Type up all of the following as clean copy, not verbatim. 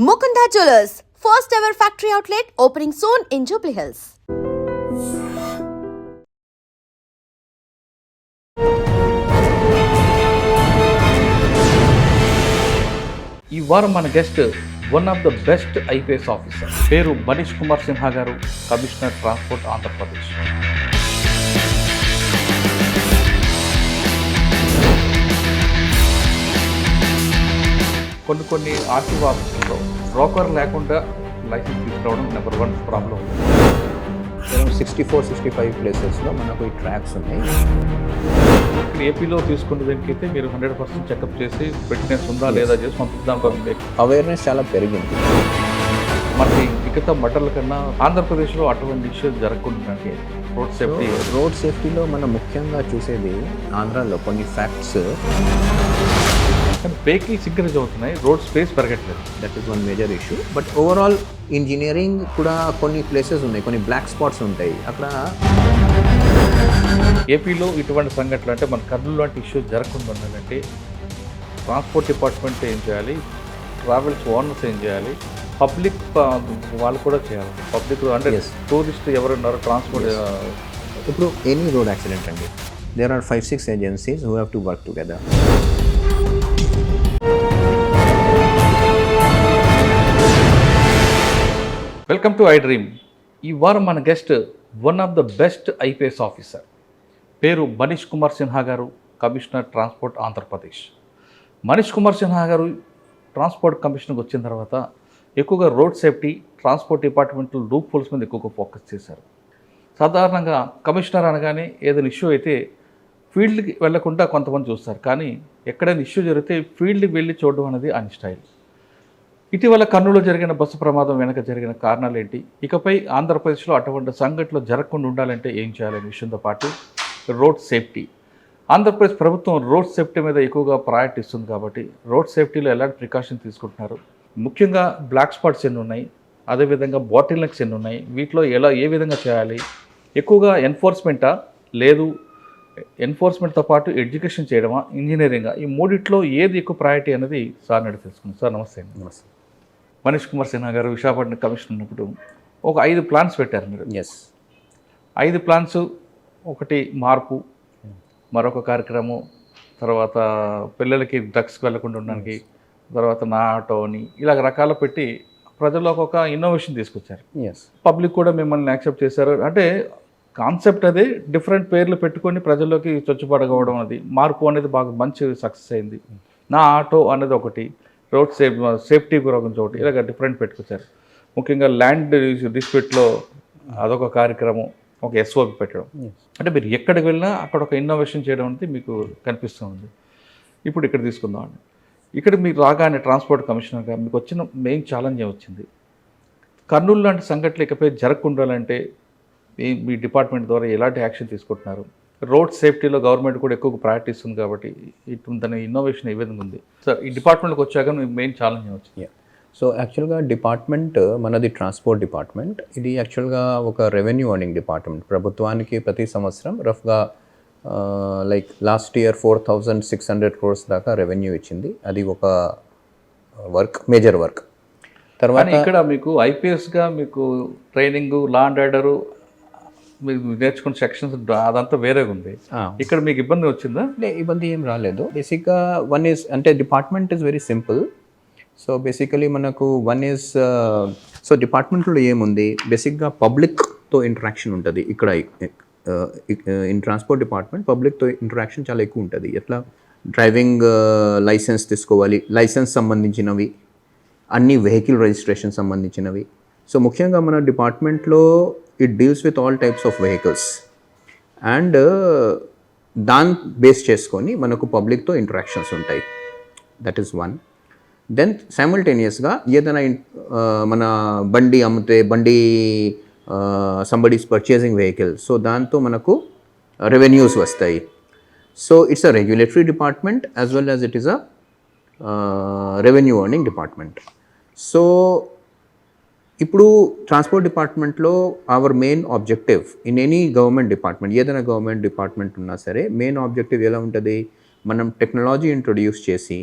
Mukunda Jewelers, first ever factory outlet opening soon in Jubilee Hills. ఈ వారం మన guest one of the best IPS officer, పేరు మనీష్ కుమార్ సిన్హా గారు, commissioner transport Andhra Pradesh. కొన్ని RTO ఆఫీసుల్లో బ్రోకర్ లేకుండా లైసెన్స్ తీసుకురావడం నెంబర్ 1 ప్రాబ్లం. 64-65 ప్లేసెస్లో మనకు ఈ ట్రాక్స్ ఉన్నాయి. ఇక్కడ ఏపీలో తీసుకునే దానికైతే మీరు 100% చెకప్ చేసి ఫిట్నెస్ ఉందా లేదా చేసి పంపిద్దాం. అవేర్నెస్ చాలా పెరిగింది. మనకి మిగతా మటర్ల కన్నా ఆంధ్రప్రదేశ్లో అటువంటి ఇష్యూస్ జరగకుండా రోడ్ సేఫ్టీలో మనం ముఖ్యంగా చూసేది ఆంధ్రాలో కొన్ని ఫ్యాక్ట్స్. కానీ వెహికల్స్ ఇంక్రీజ్ అవుతున్నాయి, రోడ్ స్పేస్ పెరగట్లేదు. That is one major issue. But overall engineering కూడా కొన్ని ప్లేసెస్ ఉన్నాయి, కొన్ని బ్లాక్ స్పాట్స్ ఉంటాయి అక్కడ. ఏపీలో ఇటువంటి సంఘటనలు అంటే మన కర్నూలు లాంటి ఇష్యూస్ జరగకుండా ఉండాలంటే ట్రాన్స్పోర్ట్ డిపార్ట్మెంట్ ఏం చేయాలి, ట్రావెల్స్ ఓనర్స్ ఏం చేయాలి, పబ్లిక్ వాళ్ళు కూడా చేయాలి. పబ్లిక్ అంటే టూరిస్ట్ ఎవరున్నారు ట్రాన్స్పోర్ట్. ఇప్పుడు ఎనీ రోడ్ యాక్సిడెంట్ అండి, there are 5-6 agencies who have to work together. Welcome to I dream. ఈ వారం మన guest one of the best IPS officer, పేరు మనీష్ కుమార్ సిన్హా గారు, కమిషనర్ ట్రాన్స్పోర్ట్ ఆంధ్రప్రదేశ్. మనీష్ కుమార్ సిన్హా గారు ట్రాన్స్పోర్ట్ కమిషన్కి వచ్చిన తర్వాత ఎక్కువగా రోడ్ సేఫ్టీ, ట్రాన్స్పోర్ట్ డిపార్ట్మెంట్లో లూప్ హోల్స్ మీద ఎక్కువగా ఫోకస్ చేశారు. సాధారణంగా కమిషనర్ అనగానే ఏదైనా ఇష్యూ అయితే ఫీల్డ్కి వెళ్లకుండా కొంతమంది చూస్తారు, కానీ ఎక్కడైనా ఇష్యూ జరిగితే ఫీల్డ్కి వెళ్ళి చూడడం అనేది ఆయన స్టైల్. ఇటీవల కర్నూలులో జరిగిన బస్సు ప్రమాదం వెనక జరిగిన కారణాలు ఏంటి, ఇకపై ఆంధ్రప్రదేశ్లో అటువంటి సంఘటనలు జరగకుండా ఉండాలంటే ఏం చేయాలనే విషయంతో పాటు రోడ్ సేఫ్టీ, ఆంధ్రప్రదేశ్ ప్రభుత్వం రోడ్ సేఫ్టీ మీద ఎక్కువగా ప్రయారిటీ ఇస్తుంది కాబట్టి రోడ్ సేఫ్టీలో ఎలాంటి ప్రికాషన్ తీసుకుంటున్నారు, ముఖ్యంగా బ్లాక్ స్పాట్స్ ఎన్ని ఉన్నాయి, అదేవిధంగా బాటిల్ నెక్స్ ఎన్ని ఉన్నాయి, వీటిలో ఏ విధంగా చేయాలి, ఎక్కువగా ఎన్ఫోర్స్మెంటా లేదు ఎన్ఫోర్స్మెంట్తో పాటు ఎడ్యుకేషన్ చేయడమా, ఇంజనీరింగా, ఈ మూడిట్లో ఏది ఎక్కువ ప్రయారిటీ అనేది సార్ అడిగి తెలుసుకున్నాం. సార్ నమస్తే. నమస్తే. మనీష్ కుమార్ సిన్హా గారు విశాఖపట్నం కమిషనర్ ఉన్నప్పుడు ఒక 5 ప్లాన్స్ పెట్టారు మీరు. 5 ప్లాన్స్, ఒకటి మార్పు, మరొక కార్యక్రమం, తర్వాత పిల్లలకి డ్రగ్స్కి వెళ్లకుండా ఉండడానికి, తర్వాత నా ఆటో అని ఇలా రకాలు పెట్టి ప్రజల్లోకి ఒక ఇన్నోవేషన్ తీసుకొచ్చారు. పబ్లిక్ కూడా మిమ్మల్ని యాక్సెప్ట్ చేశారు. అంటే కాన్సెప్ట్ అదే, డిఫరెంట్ పేర్లు పెట్టుకొని ప్రజల్లోకి చొచ్చుపడగవడం అనేది, మార్పు అనేది బాగా మంచి సక్సెస్ అయింది. నా ఆటో అనేది ఒకటి, రోడ్ సేఫ్టీ గురించి ఒకటి, ఇలాగ డిఫరెంట్ పెట్టుకొచ్చారు. ముఖ్యంగా ల్యాండ్ డిస్ప్యూట్లో అదొక కార్యక్రమం, ఒక ఎస్ఓపి పెట్టడం. అంటే మీరు ఎక్కడికి వెళ్ళినా అక్కడ ఒక ఇన్నోవేషన్ చేయడం అనేది మీకు కనిపిస్తూ ఉంది. ఇప్పుడు ఇక్కడ తీసుకుందామండి. ఇక్కడ మీకు రాగానే ట్రాన్స్పోర్ట్ కమిషనర్గా మీకు వచ్చిన మెయిన్ ఛాలెంజ్ వచ్చింది, కర్నూలు లాంటి సంఘటనలు ఇకపై జరగకుండాలంటే మీ డిపార్ట్మెంట్ ద్వారా ఎలాంటి యాక్షన్ తీసుకుంటున్నారు, రోడ్ సేఫ్టీలో గవర్నమెంట్ కూడా ఎక్కువ ప్రయారిటీ ఇస్తుంది కాబట్టి దాని ఇన్నోవేషన్ ఏ విధంగా ఉంది సార్? ఈ డిపార్ట్మెంట్కి వచ్చాక మెయిన్ ఛాలెంజ్ వచ్చింది. సో యాక్చువల్గా డిపార్ట్మెంట్ మనది ట్రాన్స్పోర్ట్ డిపార్ట్మెంట్. ఇది యాక్చువల్గా ఒక రెవెన్యూ అర్నింగ్ డిపార్ట్మెంట్. ప్రభుత్వానికి ప్రతి సంవత్సరం రఫ్గా లైక్ లాస్ట్ ఇయర్ 4,600 crores దాకా రెవెన్యూ ఇచ్చింది. అది ఒక వర్క్, మేజర్ వర్క్. తర్వాత ఇక్కడ మీకు ఐపీఎస్గా మీకు ట్రైనింగ్, లా అండ్ ఆర్డరు, మీరు నేర్చుకున్న సెక్షన్స్ అదంతా వేరేగా ఉంది. ఇక్కడ మీకు ఇబ్బంది వచ్చిందా? ఇబ్బంది ఏం రాలేదు. బేసిక్గా వన్ ఈజ్ అంటే department is very simple. So basically మనకు వన్ ఈజ్ సో డిపార్ట్మెంట్లో ఏముంది, బేసిక్గా పబ్లిక్తో ఇంటరాక్షన్ ఉంటుంది. ఇక్కడ ఇన్ ట్రాన్స్పోర్ట్ డిపార్ట్మెంట్ పబ్లిక్తో ఇంటరాక్షన్ చాలా ఎక్కువ ఉంటుంది. ఎట్లా డ్రైవింగ్ లైసెన్స్ తీసుకోవాలి, లైసెన్స్ సంబంధించినవి, అన్ని వెహికల్ రిజిస్ట్రేషన్ సంబంధించినవి. సో ముఖ్యంగా మన డిపార్ట్మెంట్లో it deals with all types of vehicles and దాన్ని బేస్ చేసుకొని మనకు పబ్లిక్తో ఇంటరాక్షన్స్ ఉంటాయి. That is one. దెన్ సైమల్టేనియస్గా ఏదైనా మన బండి అమ్మితే, somebody is purchasing vehicle, so దాంతో మనకు రెవెన్యూస్ వస్తాయి. So it's a regulatory department as well as it is a revenue earning department. So ఇప్పుడు ట్రాన్స్పోర్ట్ డిపార్ట్మెంట్లో our main objective in any government department, ఏదైనా గవర్నమెంట్ డిపార్ట్మెంట్ ఉన్నా సరే main objective ఎలా ఉంటుంది, మనం టెక్నాలజీ ఇంట్రొడ్యూస్ చేసి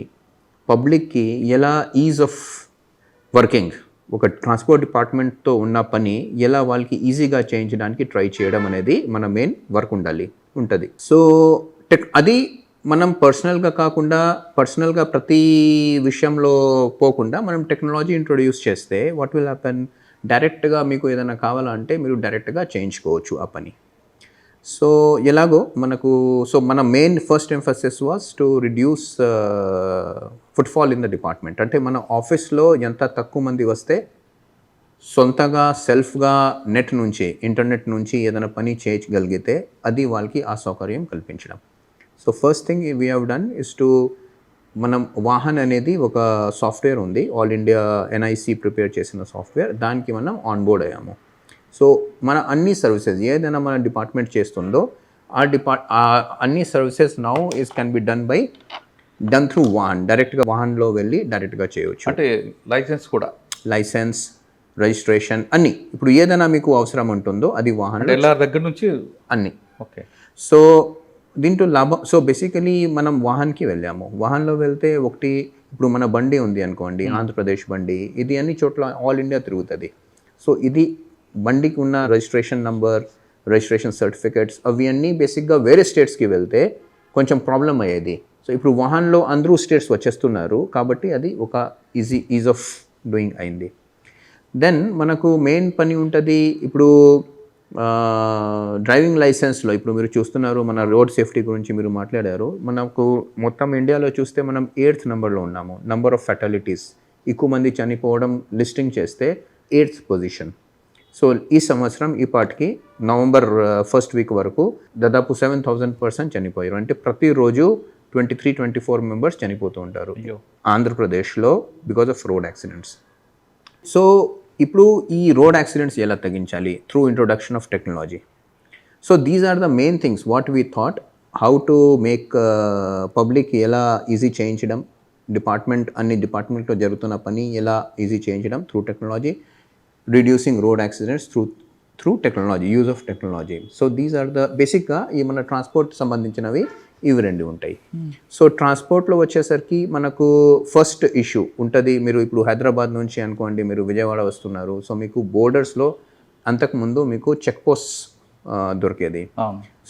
పబ్లిక్కి ఎలా ఈజ్ ఆఫ్ వర్కింగ్, ఒక ట్రాన్స్పోర్ట్ డిపార్ట్మెంట్తో ఉన్న పని ఎలా వాళ్ళకి ఈజీగా చేయించడానికి ట్రై చేయడం అనేది మన మెయిన్ వర్క్ ఉంటుంది. సో అది మనం పర్సనల్గా కాకుండా, పర్సనల్గా ప్రతి విషయంలో పోకుండా మనం టెక్నాలజీ ఇంట్రొడ్యూస్ చేస్తే వాట్ విల్ హ్యాపెన్, డైరెక్ట్గా మీకు ఏదైనా కావాలంటే మీరు డైరెక్ట్గా చేయించుకోవచ్చు ఆ పని. సో ఎలాగో మనకు, సో మన main first emphasis was to reduce footfall in the department. అంటే మన ఆఫీస్లో ఎంత తక్కువ మంది వస్తే సొంతగా సెల్ఫ్గా నెట్ నుంచి, ఇంటర్నెట్ నుంచి ఏదైనా పని చేయగలిగితే అది వాళ్ళకి ఆ సౌకర్యం కల్పించడం. So first thing we have done is to, మనం వాహన్ అనేది ఒక సాఫ్ట్వేర్ ఉంది, ఆల్ ఇండియా ఎన్ఐసి ప్రిపేర్ చేసిన సాఫ్ట్వేర్, దానికి మనం ఆన్బోర్డ్ అయ్యాము. సో మన అన్ని సర్వీసెస్ ఏదైనా మన డిపార్ట్మెంట్ చేస్తుందో ఆ అన్ని services now can be done through Vahan. డైరెక్ట్గా వాహన్లో వెళ్ళి డైరెక్ట్గా చేయవచ్చు. అంటే లైసెన్స్ కూడా, లైసెన్స్, రిజిస్ట్రేషన్ అన్నీ, ఇప్పుడు ఏదైనా మీకు అవసరం ఉంటుందో అది వాహన్ ఎలా దగ్గర నుంచి అన్నీ. ఓకే. సో దీంట్లో లాభం, సో బేసికలీ మనం వాహన్కి వెళ్ళాము. వాహన్లో వెళ్తే ఒకటి, ఇప్పుడు మన బండి ఉంది అనుకోండి, ఆంధ్రప్రదేశ్ బండి, ఇది అన్ని చోట్ల ఆల్ ఇండియా తిరుగుతుంది. సో ఇది బండికి ఉన్న రిజిస్ట్రేషన్ నంబర్, రిజిస్ట్రేషన్ సర్టిఫికేట్స్ అవి అన్నీ బేసిక్గా వేరే స్టేట్స్కి వెళ్తే కొంచెం ప్రాబ్లం అయ్యేది. సో ఇప్పుడు వాహన్లో అందరూ స్టేట్స్ వచ్చేస్తున్నారు కాబట్టి అది ఒక ఈజ్ ఆఫ్ డూయింగ్ అయింది. దెన్ మనకు మెయిన్ పని ఉంటుంది ఇప్పుడు డ్రైవింగ్ లైసెన్స్లో. ఇప్పుడు మీరు చూస్తున్నారు, మన రోడ్ సేఫ్టీ గురించి మీరు మాట్లాడారు. మనకు మొత్తం ఇండియాలో చూస్తే మనం 8th నెంబర్లో ఉన్నాము. నంబర్ ఆఫ్ ఫెటాలిటీస్, ఎక్కువ మంది చనిపోవడం లిస్టింగ్ చేస్తే 8th పొజిషన్. సో ఈ సంవత్సరం ఈ పాటికి నవంబర్ 1st వీక్ వరకు దాదాపు 7,000 పర్సన్ చనిపోయారు. అంటే ప్రతిరోజు 23-24 మెంబర్స్ చనిపోతూ ఉంటారు ఆంధ్రప్రదేశ్లో because of road accidents. So ఇప్పుడు ఈ రోడ్ యాక్సిడెంట్స్ ఎలా తగ్గించాలి? Through introduction of technology. So these are the main things what we thought, how to make public ఎలా ఈజీ చేయించడం, అన్ని డిపార్ట్మెంట్లో జరుగుతున్న పని ఎలా ఈజీ చేయించడం through technology, reducing road accidents through technology, use of technology. So these are the బేసిక్గా ఈ మన ట్రాన్స్పోర్ట్ సంబంధించినవి ఇవి రెండు ఉంటాయి. సో ట్రాన్స్పోర్ట్లో వచ్చేసరికి మనకు ఫస్ట్ ఇష్యూ ఉంటుంది. మీరు ఇప్పుడు హైదరాబాద్ నుంచి అనుకోండి, మీరు విజయవాడ వస్తున్నారు. సో మీకు బోర్డర్స్లో అంతకుముందు మీకు చెక్ పోస్ట్ దొరికేది.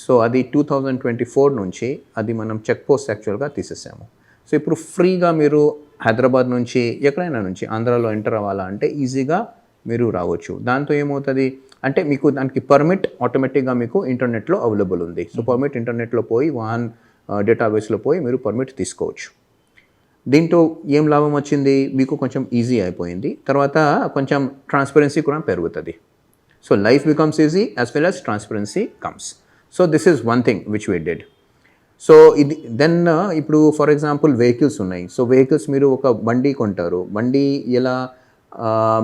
సో అది 2024 నుంచి అది మనం చెక్ పోస్ట్ యాక్చువల్గా తీసేసాము. సో ఇప్పుడు ఫ్రీగా మీరు హైదరాబాద్ నుంచి ఎక్కడైనా నుంచి ఆంధ్రాలో ఎంటర్ అవ్వాలా అంటే ఈజీగా మీరు రావచ్చు. దాంతో ఏమవుతుంది అంటే మీకు దానికి పర్మిట్ ఆటోమేటిక్గా మీకు ఇంటర్నెట్లో అవైలబుల్ ఉంది. సో పర్మిట్ ఇంటర్నెట్లో పోయి వాహన్ డేటాబేస్లో పోయి మీరు పర్మిట్ తీసుకోవచ్చు. దీంట్లో ఏం లాభం వచ్చింది, మీకు కొంచెం ఈజీ అయిపోయింది. తర్వాత కొంచెం ట్రాన్స్పరెన్సీ కూడా పెరుగుతుంది. So life becomes easy as well as transparency comes. So this is one thing which we did. So ఇది దెన్ ఇప్పుడు ఫర్ ఎగ్జాంపుల్ వెహికల్స్ ఉన్నాయి. సో వెహికల్స్ మీరు ఒక బండి కొంటారు, బండి ఎలా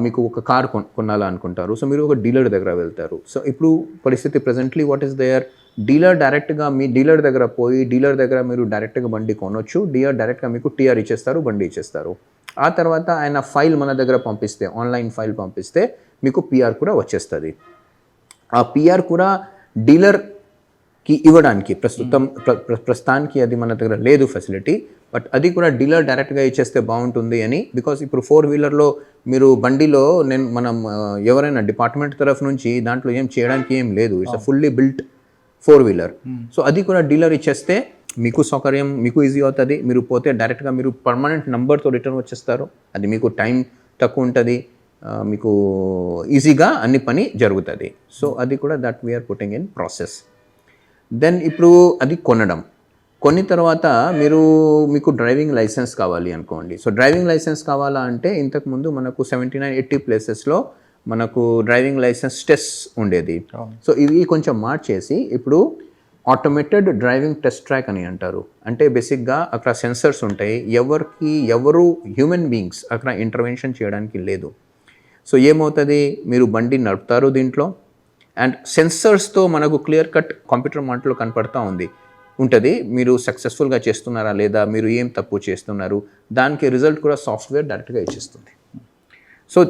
మీకు ఒక కార్ కొనాలనుకుంటారు. సో మీరు ఒక డీలర్ దగ్గర వెళ్తారు. సో ఇప్పుడు పరిస్థితి presently what is there, dealer డైరెక్ట్గా మీ డీలర్ దగ్గర పోయి డీలర్ దగ్గర మీరు డైరెక్ట్గా బండి కొనొచ్చు. డీలర్ డైరెక్ట్గా మీకు టీఆర్ ఇచ్చేస్తారు, బండి ఇచ్చేస్తారు. ఆ తర్వాత ఆయన ఫైల్ మన దగ్గర పంపిస్తే, ఆన్లైన్ ఫైల్ పంపిస్తే మీకు పిఆర్ కూడా వచ్చేస్తుంది. ఆ పిఆర్ కూడా డీలర్కి ఇవ్వడానికి ప్రస్తుతానికి అది మన దగ్గర లేదు ఫెసిలిటీ, బట్ అది కూడా డీలర్ డైరెక్ట్గా ఇచ్చేస్తే బాగుంటుంది అని. బికాస్ ఇప్పుడు 4-వీలర్లో మీరు బండిలో మనం ఎవరైనా డిపార్ట్మెంట్ తరఫు నుంచి దాంట్లో ఏం చేయడానికి ఏం లేదు, it's a fully built four wheeler. So అది కూడా డీలర్ ఇచ్చేస్తే మీకు సౌకర్యం, మీకు ఈజీ అవుతుంది. మీరు పోతే డైరెక్ట్గా మీరు పర్మనెంట్ నెంబర్తో రిటర్న్ వచ్చేస్తారు. అది మీకు టైం తక్కువ ఉంటుంది, మీకు ఈజీగా అన్ని పని జరుగుతుంది. సో అది కూడా that we're putting in process. Then ఇప్పుడు అది కొన్ని తర్వాత మీకు డ్రైవింగ్ లైసెన్స్ కావాలి అనుకోండి. సో డ్రైవింగ్ లైసెన్స్ కావాలా అంటే ఇంతకుముందు మనకు 79-80 ప్లేసెస్లో మనకు డ్రైవింగ్ లైసెన్స్ టెస్ట్ ఉండేది. సో ఇవి కొంచెం మార్చేసి ఇప్పుడు ఆటోమేటెడ్ డ్రైవింగ్ టెస్ట్ ట్రాక్ అని అంటారు. అంటే బేసిక్గా అక్కడ సెన్సర్స్ ఉంటాయి, ఎవరు హ్యూమన్ బీయింగ్స్ అక్కడ ఇంటర్వెన్షన్ చేయడానికి లేదు. సో ఏమవుతుంది, మీరు బండి నడుపుతారు దీంట్లో, అండ్ సెన్సర్స్తో మనకు క్లియర్ కట్ కంప్యూటర్ మాటలో కనపడతా ఉంటుంది మీరు సక్సెస్ఫుల్గా చేస్తున్నారా లేదా, మీరు ఏం తప్పు చేస్తున్నారు, దానికి రిజల్ట్ కూడా సాఫ్ట్వేర్ డైరెక్ట్గా ఇచ్చేస్తుంది. సో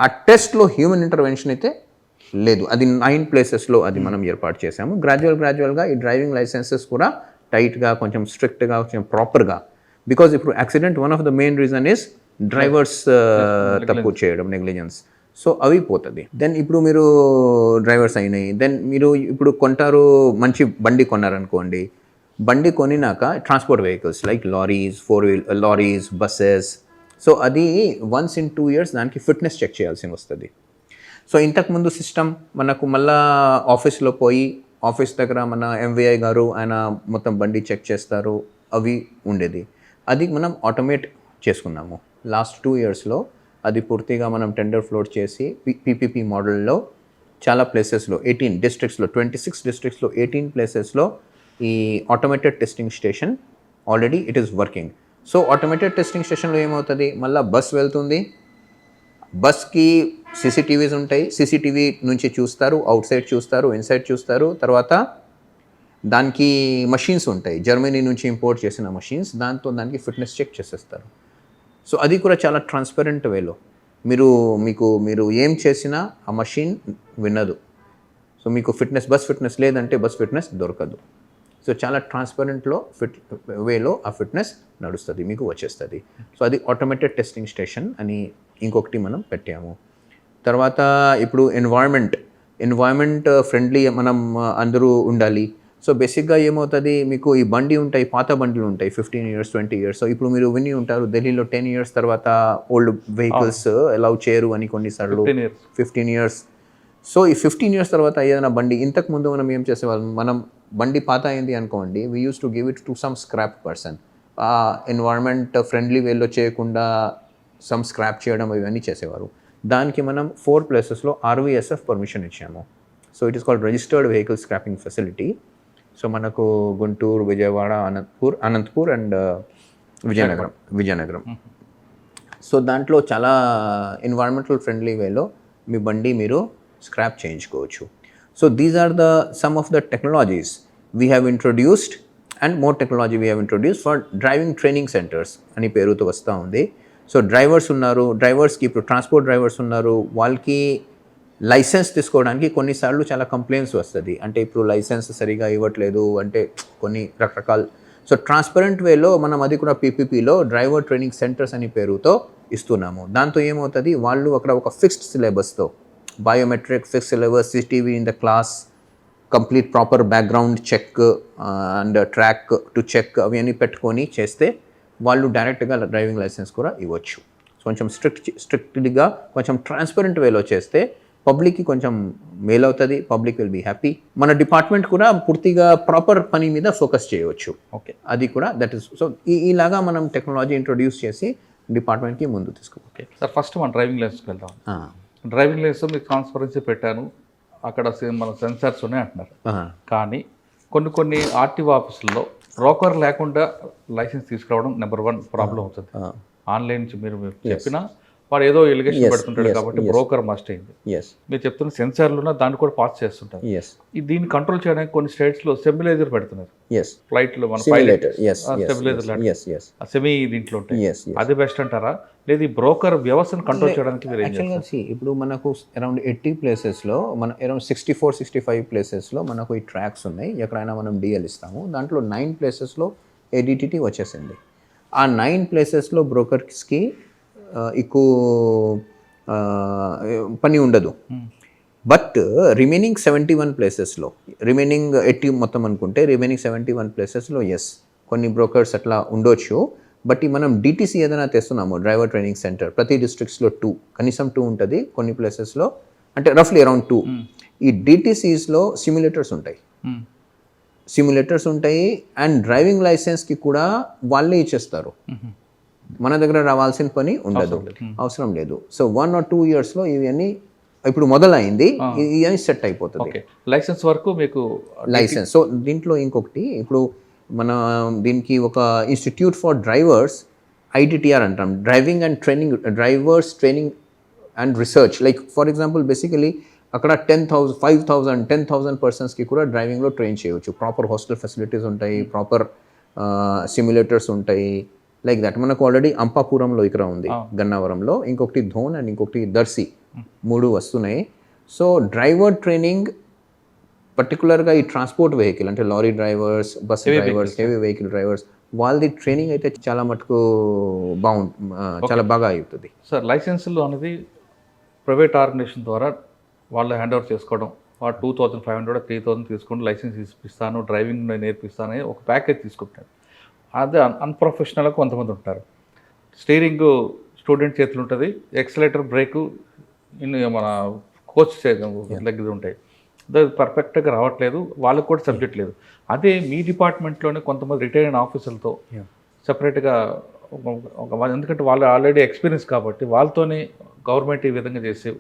ఆ టెస్ట్లో హ్యూమన్ ఇంటర్వెన్షన్ అయితే లేదు. అది 9 ప్లేసెస్లో అది మనం ఏర్పాటు చేసాము. గ్రాడ్యువల్గా ఈ డ్రైవింగ్ లైసెన్సెస్ కూడా టైట్గా, కొంచెం స్ట్రిక్ట్గా, కొంచెం ప్రాపర్గా. బికాజ్ ఇప్పుడు accident one of the main reason is drivers తప్పు చేయడం, నెగ్లిజెన్స్. సో అవి పోతుంది. దెన్ ఇప్పుడు మీరు డ్రైవర్స్ అయినాయి, దెన్ మీరు ఇప్పుడు కొంటారు, మంచి బండి కొన్నారనుకోండి. బండి కొనినాక transport vehicles like lorries, buses. So అది వన్స్ ఇన్ 2 years దానికి ఫిట్నెస్ చెక్ చేయాల్సి వస్తుంది. సో ఇంతకుముందు సిస్టమ్ మనకు మళ్ళా ఆఫీస్లో పోయి, ఆఫీస్ దగ్గర మన ఎంవిఐ గారు ఆయన మొత్తం బండి చెక్ చేస్తారు, అవి ఉండేది. అది మనం ఆటోమేట్ చేసుకున్నాము లాస్ట్ 2 yearsలో. అది పూర్తిగా మనం టెండర్ ఫ్లోట్ చేసి పీపీపీ మోడల్లో చాలా ప్లేసెస్లో 18 districtsలో 26 districtsలో 18 ప్లేసెస్లో ఈ automated testing station already it is working. So automated testing స్టేషన్లో ఏమవుతుంది, మళ్ళీ బస్ వెళ్తుంది, బస్కి సీసీటీవీస్ ఉంటాయి, సీసీటీవీ నుంచి చూస్తారు, అవుట్ సైడ్ చూస్తారు, ఇన్సైడ్ చూస్తారు. తర్వాత దానికి మషీన్స్ ఉంటాయి, జర్మనీ నుంచి ఇంపోర్ట్ చేసిన మషీన్స్, దానికి ఫిట్నెస్ చెక్ చేసేస్తారు. సో అది కూడా చాలా ట్రాన్స్పరెంట్ వేలో మీరు ఏం చేసినా ఆ మషీన్ వినదు. సో మీకు బస్ ఫిట్నెస్ లేదంటే బస్ ఫిట్నెస్ దొరకదు. సో చాలా ట్రాన్స్పరెంట్లో వేలో ఆ ఫిట్నెస్ నడుస్తుంది, మీకు వచ్చేస్తుంది. సో అది ఆటోమేటెడ్ టెస్టింగ్ స్టేషన్ అని ఇంకొకటి మనం పెట్టాము. తర్వాత ఇప్పుడు ఎన్వైర్న్మెంట్ ఫ్రెండ్లీ మనం అందరూ ఉండాలి. సో బేసిక్గా ఏమవుతుంది, మీకు ఈ బండి ఉంటాయి, పాత బండ్లు ఉంటాయి 15 years 20 years. సో ఇప్పుడు మీరు విని ఉంటారు ఢిల్లీలో 10 years తర్వాత ఓల్డ్ వెహికల్స్ అలౌ చేయరు అని కొన్నిసార్లు 15 years. సో ఈ 15 years తర్వాత ఏదైనా బండి, ఇంతకుముందు మనం ఏం చేసేవాళ్ళం, మనం బండి పాత అయింది అనుకోండి, we use to give it to some scrap person. ఆ ఎన్వైర్న్మెంట్ ఫ్రెండ్లీ వేలో చేయకుండా సమ్ స్క్రాప్ చేయడం ఇవన్నీ చేసేవారు. దానికి మనం 4 ప్లేసెస్లో RVSF పర్మిషన్ ఇచ్చాము. So it is called registered vehicle scrapping facility. So మనకు గుంటూరు, విజయవాడ, అనంతపూర్ అండ్ విజయనగరం. సో దాంట్లో చాలా ఎన్వైర్న్మెంటల్ ఫ్రెండ్లీ వేలో మీ బండి మీరు స్క్రాప్ చేయించుకోవచ్చు. So these are some of the technologies we have introduced, and more technology we have introduced for driving training centres అని పేరుతో వస్తూ ఉంది. సో డ్రైవర్స్కి ఇప్పుడు ట్రాన్స్పోర్ట్ డ్రైవర్స్ ఉన్నారు, వాళ్ళకి లైసెన్స్ తీసుకోవడానికి కొన్నిసార్లు చాలా కంప్లైంట్స్ వస్తుంది. అంటే ఇప్పుడు లైసెన్స్ సరిగా ఇవ్వట్లేదు అంటే కొన్ని రకరకాల. సో ట్రాన్స్పరెంట్ వేలో మనం అది కూడా పీపీపీలో డ్రైవర్ ట్రైనింగ్ సెంటర్స్ అని పేరుతో ఇస్తున్నాము. దాంతో ఏమవుతుంది, వాళ్ళు అక్కడ ఒక ఫిక్స్డ్ సిలబస్తో biometric fixed syllabus, CCTV in the class, complete proper background check and track to check అవన్నీ పెట్టుకొని చేస్తే వాళ్ళు డైరెక్ట్గా డ్రైవింగ్ లైసెన్స్ కూడా ఇవ్వచ్చు. కొంచెం స్ట్రిక్ట్గా కొంచెం ట్రాన్స్పరెంట్ వేలో చేస్తే పబ్లిక్కి కొంచెం మేల్ అవుతుంది, పబ్లిక్ విల్ బీ హ్యాపీ. మన డిపార్ట్మెంట్ కూడా పూర్తిగా ప్రాపర్ పని మీద ఫోకస్ చేయవచ్చు. ఓకే, అది కూడా దట్ ఈస్. సో ఇలాగా మనం టెక్నాలజీ ఇంట్రొడ్యూస్ చేసి డిపార్ట్మెంట్కి ముందు తీసుకోవాలి. ఓకే సార్, ఫస్ట్ మన డ్రైవింగ్ లైసెన్స్కి వెళ్దాం. డ్రైవింగ్ లైసెన్స్ మీకు ట్రాన్స్పరెన్సీ పెట్టాను, అక్కడ మన సెన్సార్స్ ఉన్నాయి అంటున్నారు. కానీ కొన్ని RTO ఆఫీసుల్లో బ్రోకర్ లేకుండా లైసెన్స్ తీసుకురావడం నెంబర్ 1 ప్రాబ్లం అవుతుంది. ఆన్లైన్ నుంచి మీరు చెప్పినా వాడు ఏదో ఎలిగేషన్ పెడుతుంటాడు కాబట్టి బ్రోకర్ మస్ట్ అయింది. మీరు చెప్తున్న సెన్సార్లు దాన్ని కూడా పాస్ చేస్తుంటారు. దీన్ని కంట్రోల్ చేయడానికి కొన్ని స్టేట్స్లో స్టెబిలైజర్ పెడుతున్నారు. ఫ్లైట్లో మన స్టెబిలైజర్ సెమీ దీంట్లో ఉంటాయి. అది బెస్ట్ అంటారా, లేదు ఈ బ్రోకర్ వ్యవస్థను కంట్రోల్ చేయడానికి? ఇప్పుడు మనకు అరౌండ్ 80 ప్లేసెస్లో అరౌండ్ 64-65 ప్లేసెస్లో మనకు ఈ ట్రాక్స్ ఉన్నాయి. ఎక్కడైనా మనం DL ఇస్తాము. దాంట్లో 9 ప్లేసెస్లో ADTT వచ్చేసింది. ఆ 9 ప్లేసెస్లో బ్రోకర్స్కి ఎక్కువ పని ఉండదు. బట్ రిమైనింగ్ 71 ప్లేసెస్లో, రిమైనింగ్ 80 మొత్తం అనుకుంటే రిమైనింగ్ 71 ప్లేసెస్లో కొన్ని బ్రోకర్స్ అట్లా ఉండొచ్చు. బట్ మనం DTC ఏదైనా తెస్తున్నాము, డ్రైవర్ ట్రైనింగ్ సెంటర్, ప్రతి డిస్ట్రిక్ట్స్లో కనీసం 2 ఉంటుంది. కొన్ని ప్లేసెస్లో అంటే రఫ్లీ అరౌండ్ 2. ఈ DTCస్లో సిమ్యులేటర్స్ ఉంటాయి అండ్ డ్రైవింగ్ లైసెన్స్కి కూడా వాళ్ళే ఇచ్చేస్తారు. మన దగ్గర రావాల్సిన పని ఉండదు, అవసరం లేదు. సో 1 or 2 yearsలో ఇవన్నీ ఇప్పుడు మొదలైంది, ఇవన్నీ సెట్ అయిపోతుంది. లైసెన్స్ వరకు మీకు లైసెన్స్. సో దీంట్లో ఇంకొకటి, ఇప్పుడు మన దీనికి ఒక ఇన్స్టిట్యూట్ ఫర్ డ్రైవర్స్, ITTR అంటాం, drivers training and research. Like for example basically అక్కడ 10,000 పర్సన్స్కి కూడా డ్రైవింగ్లో ట్రైన్ చేయవచ్చు. ప్రాపర్ హాస్టల్ ఫెసిలిటీస్ ఉంటాయి, ప్రాపర్ సిమ్యులేటర్స్ ఉంటాయి, లైక్ దట్. మనకు ఆల్రెడీ అంపాపురంలో ఇక్కడ ఉంది, గన్నవరంలో, ఇంకొకటి ధోన్ అండ్ ఇంకొకటి దర్శి, 3 వస్తున్నాయి. సో డ్రైవర్ ట్రైనింగ్ పర్టికులర్గా ఈ ట్రాన్స్పోర్ట్ వెహికల్ అంటే lorry drivers, bus drivers, heavy vehicle drivers వాళ్ళది ట్రైనింగ్ అయితే చాలా మటుకు చాలా బాగా అవుతుంది. సార్ లైసెన్సులు అనేది ప్రైవేట్ ఆర్గనైజేషన్ ద్వారా వాళ్ళు హ్యాండ్ ఓవర్ చేసుకోవడం, వాళ్ళు 2500 3000 తీసుకొని లైసెన్స్ ఇప్పిస్తాను, డ్రైవింగ్ నేర్పిస్తాను అని ఒక ప్యాకేజ్ తీసుకుంటారు. అదే అన్ప్రొఫెషనల్గా కొంతమంది ఉంటారు. స్టీరింగ్ స్టూడెంట్ చేతులు ఉంటుంది, ఎక్సలేటర్ బ్రేకు మన కోచ్ దగ్గర ఉంటాయి. పర్ఫెక్ట్గా రావట్లేదు, వాళ్ళకు కూడా సబ్జెక్ట్ లేదు. అదే మీ డిపార్ట్మెంట్లోనే కొంతమంది రిటైర్డ్ ఆఫీసర్లతో సపరేట్గా ఎందుకంటే వాళ్ళు ఆల్రెడీ ఎక్స్పీరియన్స్ కాబట్టి వాళ్ళతోనే గవర్నమెంట్ ఈ విధంగా చేసే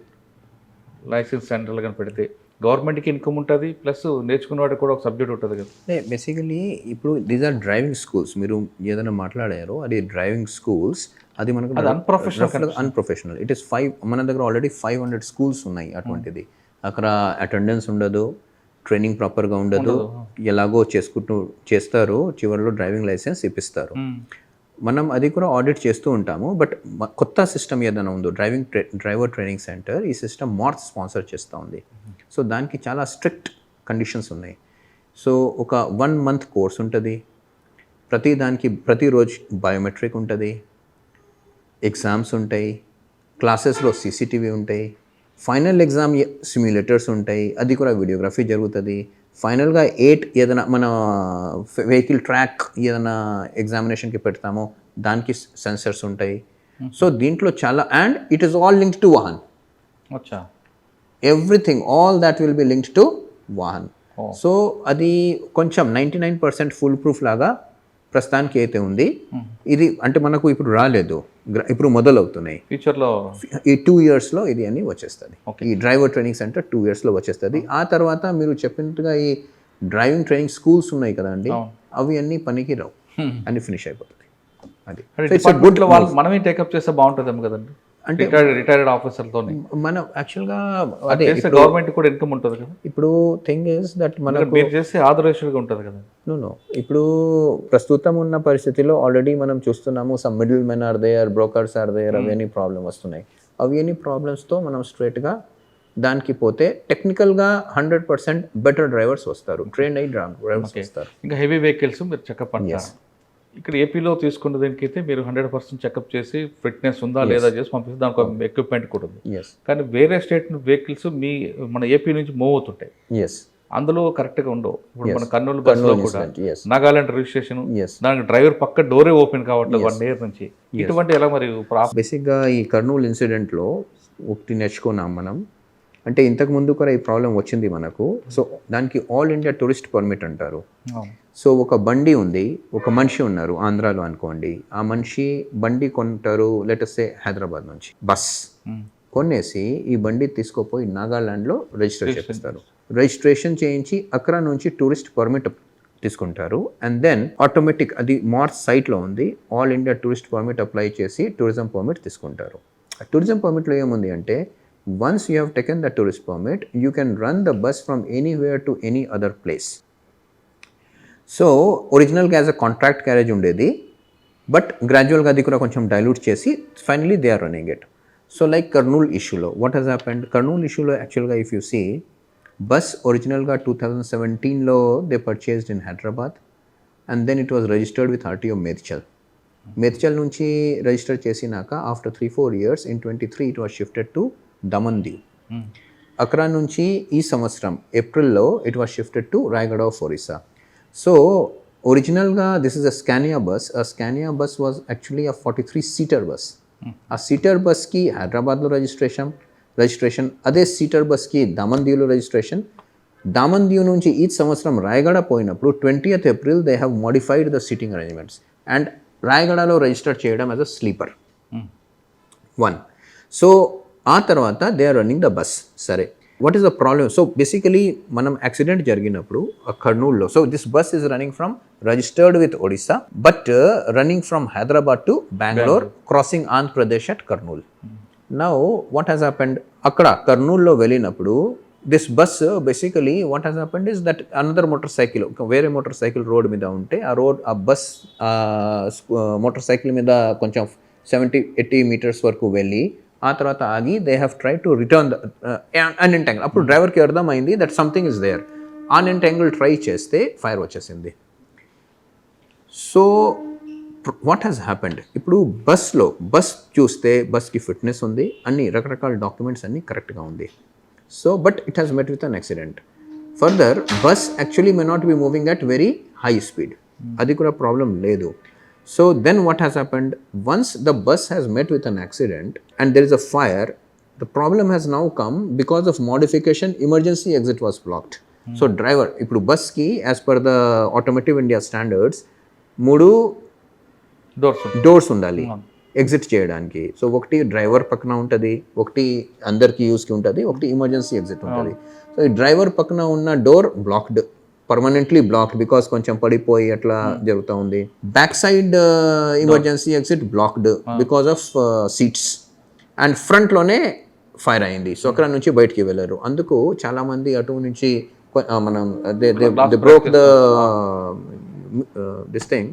లైసెన్స్ సెంటర్లు కానీ పెడితే గవర్నమెంట్కి ఇన్కమ్ ఉంటుంది, ప్లస్ నేర్చుకున్నవాడికి కూడా ఒక సబ్జెక్ట్ ఉంటుంది కదా. బేసికలీ ఇప్పుడు దీస్ ఆర్ డ్రైవింగ్ స్కూల్స్. మీరు ఏదైనా మాట్లాడారో అది డ్రైవింగ్ స్కూల్స్, అది మనకు అన్ప్రొఫెషనల్. ఇట్ ఈస్ 5, మన దగ్గర ఆల్రెడీ 500 స్కూల్స్ ఉన్నాయి అటువంటిది. అక్కడ అటెండెన్స్ ఉండదు, ట్రైనింగ్ ప్రాపర్గా ఉండదు, ఎలాగో చేస్తారు, చివరిలో డ్రైవింగ్ లైసెన్స్ ఇప్పిస్తారు. మనం అది కూడా ఆడిట్ చేస్తూ ఉంటాము. బట్ కొత్త సిస్టమ్ ఏదైనా ఉందో డ్రైవర్ ట్రైనింగ్ సెంటర్, ఈ సిస్టమ్ మార్త్ స్పాన్సర్ చేస్తూ ఉంది. సో దానికి చాలా స్ట్రిక్ట్ కండిషన్స్ ఉన్నాయి. సో ఒక 1 month కోర్స్ ఉంటుంది, ప్రతిరోజు బయోమెట్రిక్ ఉంటుంది, ఎగ్జామ్స్ ఉంటాయి, క్లాసెస్లో CCTV ఉంటాయి, ఫైనల్ ఎగ్జామ్ సిమ్యులేటర్స్ ఉంటాయి, అది కూడా వీడియోగ్రఫీ జరుగుతుంది. ఫైనల్గా 8 ఏదైనా మన వెహికల్ ట్రాక్ ఏదైనా ఎగ్జామినేషన్కి పెడతామో దానికి సెన్సర్స్ ఉంటాయి. సో దీంట్లో చాలా, and it is all linked to Vahan. Everything, all that will be linked to Vahan. So అది కొంచెం 99% ఫుల్ ప్రూఫ్ లాగా ప్రస్తుతానికి అయితే ఉంది. ఇది అంటే మనకు ఇప్పుడు రాలేదు, ఇప్పుడు మొదలవుతున్నాయి. ఫ్యూచర్లో ఈ 2 yearsలో ఇది అని వచ్చేస్తుంది. ఈ డ్రైవర్ ట్రైనింగ్ సెంటర్ 2 yearsలో వచ్చేస్తుంది. ఆ తర్వాత మీరు చెప్పినట్టుగా ఈ డ్రైవింగ్ ట్రైనింగ్ స్కూల్స్ ఉన్నాయి కదండి, అవి అన్నీ పనికి రావు, అన్ని ఫినిష్ అయిపోతుంది. అది డిపార్ట్మెంట్లో వాళ్ళు మనమే టేకప్ చేస్తే బాగుంటుందేమో కదండి, అంటే రిటైర్డ్ ఆఫీసర్తో మనం యాక్చువల్గా అదే గవర్నమెంట్ కూడా ఇన్కమ్ ఉంటుంది కదా. ఇప్పుడు థింగ్ ఇస్ దట్ మనం మీరు చేస్తే ఆథరైజ్డ్గా ఉంటుంది కదా. నో ఇప్పుడు ప్రస్తుతం ఉన్న పరిస్థితిలో ఆల్రెడీ మనం చూస్తున్నాము, some middle men are there, brokers are there, అవి అన్ని ప్రాబ్లమ్ వస్తున్నాయి. అవి అన్ని ప్రాబ్లమ్స్తో మనం స్ట్రైట్గా దానికి పోతే టెక్నికల్గా 100% బెటర్ డ్రైవర్స్ వస్తారు, ట్రైన్ అయ్యి డ్రైవర్స్ వస్తారు. ఇంకా హెవీ వెహికల్స్ మీరు చెకప్ అంటారు. ఇక్కడ ఏపీలో తీసుకున్న దానికైతే మీరు 100% చెకప్ చేసి ఫిట్నెస్ ఉందా లేదా చేసి పంపిస్తే దానికి ఒక ఎక్విప్మెంట్ కూడా ఉంది. కానీ వేరే స్టేట్ వెహికల్స్ మన ఏపీ నుంచి మూవ్ అవుతుంటాయి, అందులో కరెక్ట్గా ఉండవు. ఇప్పుడు మన కర్నూలు బస్సులో కూడా నాగాలాండ్ రిజిస్ట్రేషన్, దానికి డ్రైవర్ పక్క డోరే ఓపెన్ కావట్లేదు 1 year నుంచి. ఇటువంటి ఎలా మరి బేసిక్గా ఈ కర్నూలు ఇన్సిడెంట్లో ఒకటి నేర్చుకున్నాం మనం. అంటే ఇంతకు ముందు కూడా ఈ ప్రాబ్లం వచ్చింది మనకు. సో దానికి ఆల్ ఇండియా టూరిస్ట్ పర్మిట్ అంటారు. సో ఒక బండి ఉంది, ఒక మనిషి ఉన్నారు ఆంధ్రాలో అనుకోండి, ఆ మనిషి బండి కొంటారు లెటర్సే హైదరాబాద్ నుంచి బస్ కొనేసి ఈ బండి తీసుకుపోయి నాగాలాండ్లో రిజిస్టర్ చేపిస్తారు. రిజిస్ట్రేషన్ చేయించి అక్కడ నుంచి టూరిస్ట్ పర్మిట్ తీసుకుంటారు. అండ్ దెన్ ఆటోమేటిక్ అది మార్చ్ సైట్లో ఉంది, all India tourist permit apply చేసి టూరిజం పర్మిట్ తీసుకుంటారు. టూరిజం పర్మిట్లో ఏముంది అంటే, once you have taken the tourist permit, you can run the bus from anywhere to any other place. So original as a contract carriage ఉండేది, but గ్రాడ్యువల్గా అది కూడా కొంచెం dilute చేసి finally they are running it. So like Kurnool ఇష్యూలో what Hess happened, Kurnool ఇష్యూలో యాక్చువల్గా if you see, bus ఒరిజినల్గా 2017లో they purchased in Hyderabad, and then it was registered with RTO Medchal నుంచి రిజిస్టర్ చేసినాక after 3-4 years in 23 it was shifted to Daman Diu. అక్కడ నుంచి ఈ సంవత్సరం ఏప్రిల్లో it was shifted to Rayagada of Orissa. So ఒరిజినల్గా this is a Scania bus. ఆ Scania bus was actually a 43-seater bus. ఆ సీటర్ బస్కి హైదరాబాద్లో రిజిస్ట్రేషన్, అదే సీటర్ బస్కి దమన్-దీవ్లో రిజిస్ట్రేషన్. దమన్-దీవ్ నుంచి ఈ సంవత్సరం రాయగడ పోయినప్పుడు 20th April they have modified the seating arrangements and రాయగడలో రిజిస్టర్ చేయడం యాజ్ అ స్లీపర్ 1. సో ఆ తర్వాత they are running the bus. సరే, what is the problem? So basically మనం యాక్సిడెంట్ జరిగినప్పుడు కర్నూల్లో, so this bus is running from registered with Odisha but running from Hyderabad to Bengaluru, crossing Andhra Pradesh at Kurnool. Now what has happened, అక్కడ కర్నూల్లో వెళ్ళినప్పుడు this bus basically what has happened is that another motor cycle, వేరే motor cycle road మీద ఉంటే ఆ bus motor cycle మీద కొంచెం 70-80 meters వరకు వెళ్ళి ఆ తర్వాత ఆగి they have try to return unentangle. అప్పుడు డ్రైవర్కి అర్థమైంది that something is there. Unentangle try చేస్తే ఫైర్ వచ్చేసింది. సో వాట్ హ్యాస్ హ్యాపెండ్, ఇప్పుడు బస్ చూస్తే బస్కి ఫిట్నెస్ ఉంది, అన్ని రకరకాల డాక్యుమెంట్స్ అన్నీ కరెక్ట్గా ఉంది. So but it has met with an accident. Further bus actually may not be moving at very high speed, అది కూడా ప్రాబ్లం లేదు. So then what has happened, once the bus has met with an accident and there is a fire, the problem has now come because of modification, emergency exit was blocked. So driver, ఇప్పుడు బస్కి as per the automotive India standards 3 doors ఉండాలి exit చేయడానికి. So ఒకటి driver పక్కన ఉంటుంది, ఒకటి అందరికి యూస్కి ఉంటుంది, ఒకటి ఎమర్జెన్సీ ఎగ్జిట్ ఉంటుంది. సో ఈ డ్రైవర్ పక్కన ఉన్న door blocked, permanently blocked because కొంచెం పడిపోయి అట్లా జరుగుతూ ఉంది. Back side emergency exit blocked because of seats, and ఫ్రంట్లోనే ఫైర్ అయింది. సో అక్కడ నుంచి బయటికి వెళ్ళారు. అందుకు చాలామంది అటు నుంచి మనం they broke the this thing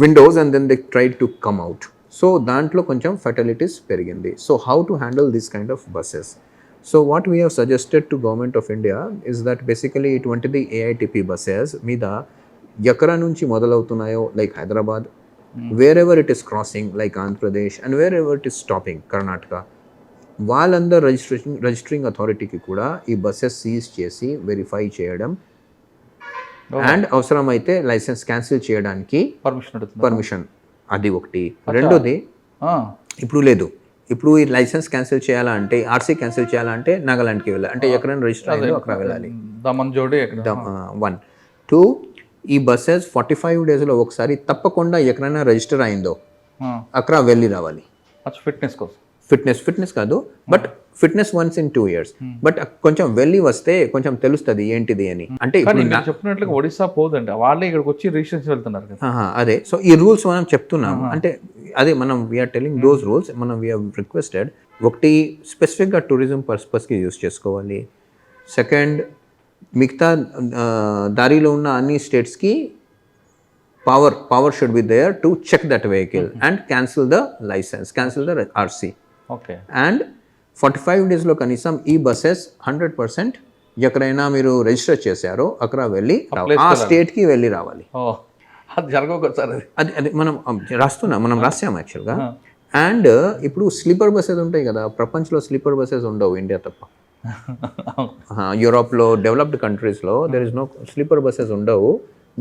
Windows and then they try to come out. So దాంట్లో కొంచెం ఫెటలిటీస్ పెరిగింది. So how to handle this kind of buses? So what we have suggested to government of India is that basically ఇటువంటిది AITP buses మీద ఎక్కడ నుంచి మొదలవుతున్నాయో like Hyderabad, wherever it is crossing like Andhra Pradesh and wherever it is stopping Karnataka, వాళ్ళందరూ registering అథారిటీకి కూడా ఈ buses seize చేసి verify చేయడం అండ్ అవసరమైతే లైసెన్స్ క్యాన్సిల్ చేయడానికి పర్మిషన్, అది ఒకటి. రెండోది ఇప్పుడు లేదు, ఇప్పుడు ఈ లైసెన్స్ క్యాన్సిల్ చేయాలంటే, ఆర్సీ క్యాన్సిల్ చేయాలంటే నాగాలాండ్కి వెళ్ళాలి, అంటే ఎక్కడైనా రిజిస్టర్ అయిందో అక్కడ వెళ్ళాలి. 1 2 ఈ బస్సెస్ 45 డేస్లో ఒకసారి తప్పకుండా ఎక్కడైనా రిజిస్టర్ అయిందో అక్కడ వెళ్ళి రావాలి. ఫిట్నెస్ కాదు, but fitness once in 2 years. But కొంచెం వెళ్ళి వస్తే కొంచెం తెలుస్తుంది ఏంటిది అని. అంటే చెప్పినట్లుగా ఒడిశా పోదండి, వాళ్ళే ఇక్కడికి వచ్చి రిజిస్ట్రేషన్ వెళ్తున్నారు కదా. అదే, సో ఈ రూల్స్ మనం చెప్తున్నాం, అంటే అదే మనం వీఆర్ టెలింగ్ దోస్ రూల్స్. మనం వీఆర్ రిక్వెస్టెడ్, ఒకటి స్పెసిఫిక్గా టూరిజం పర్పస్కి యూజ్ చేసుకోవాలి. సెకండ్, మిగతా దారిలో ఉన్న అన్ని స్టేట్స్కి power should be there to check that vehicle and cancel the licence, cancel the RC. Okay. And 45 డేస్లో కనీసం ఈ బస్సెస్ 100% ఎక్కడైనా మీరు రిజిస్టర్ చేశారో అక్కడ వెళ్ళి ఆ స్టేట్కి వెళ్ళి రావాలి. అది జరగకూడదు సార్, అది మనం మనం రాసాము యాక్చువల్గా. అండ్ ఇప్పుడు స్లీపర్ బస్సెస్ ఉంటాయి కదా, ప్రపంచంలో స్లీపర్ బస్సెస్ ఉండవు, ఇండియా తప్ప. యూరోప్లో డెవలప్డ్ కంట్రీస్లో there is no sleeper buses ఉండవు.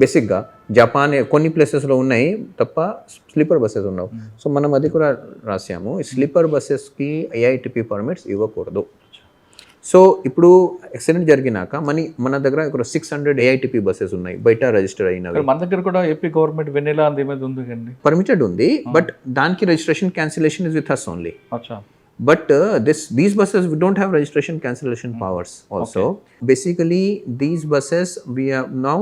బేసిక్గా జపాన్ కొన్ని ప్లేసెస్లో ఉన్నాయి తప్ప స్లీపర్ బస్సెస్ ఉండవు. సో మనం అది కూడా రాసాము, స్లీపర్ బస్సెస్కి ఏఐటిపి పర్మిట్స్ ఇవ్వకూడదు. సో ఇప్పుడు యాక్సిడెంట్ జరిగినాక మన దగ్గర ఇక్కడ 600 ఏఐటిపి బస్సెస్ ఉన్నాయి బయట రిజిస్టర్ అయినవి. మన దగ్గర కూడా ఏపీ గవర్నమెంట్ వెన్నెలా ఉంది, పర్మిటెడ్ ఉంది, బట్ దానికి registration cancellation is with us only. But these buses, we don't have registration cancellation powers also. Okay. Basically, these buses, we have now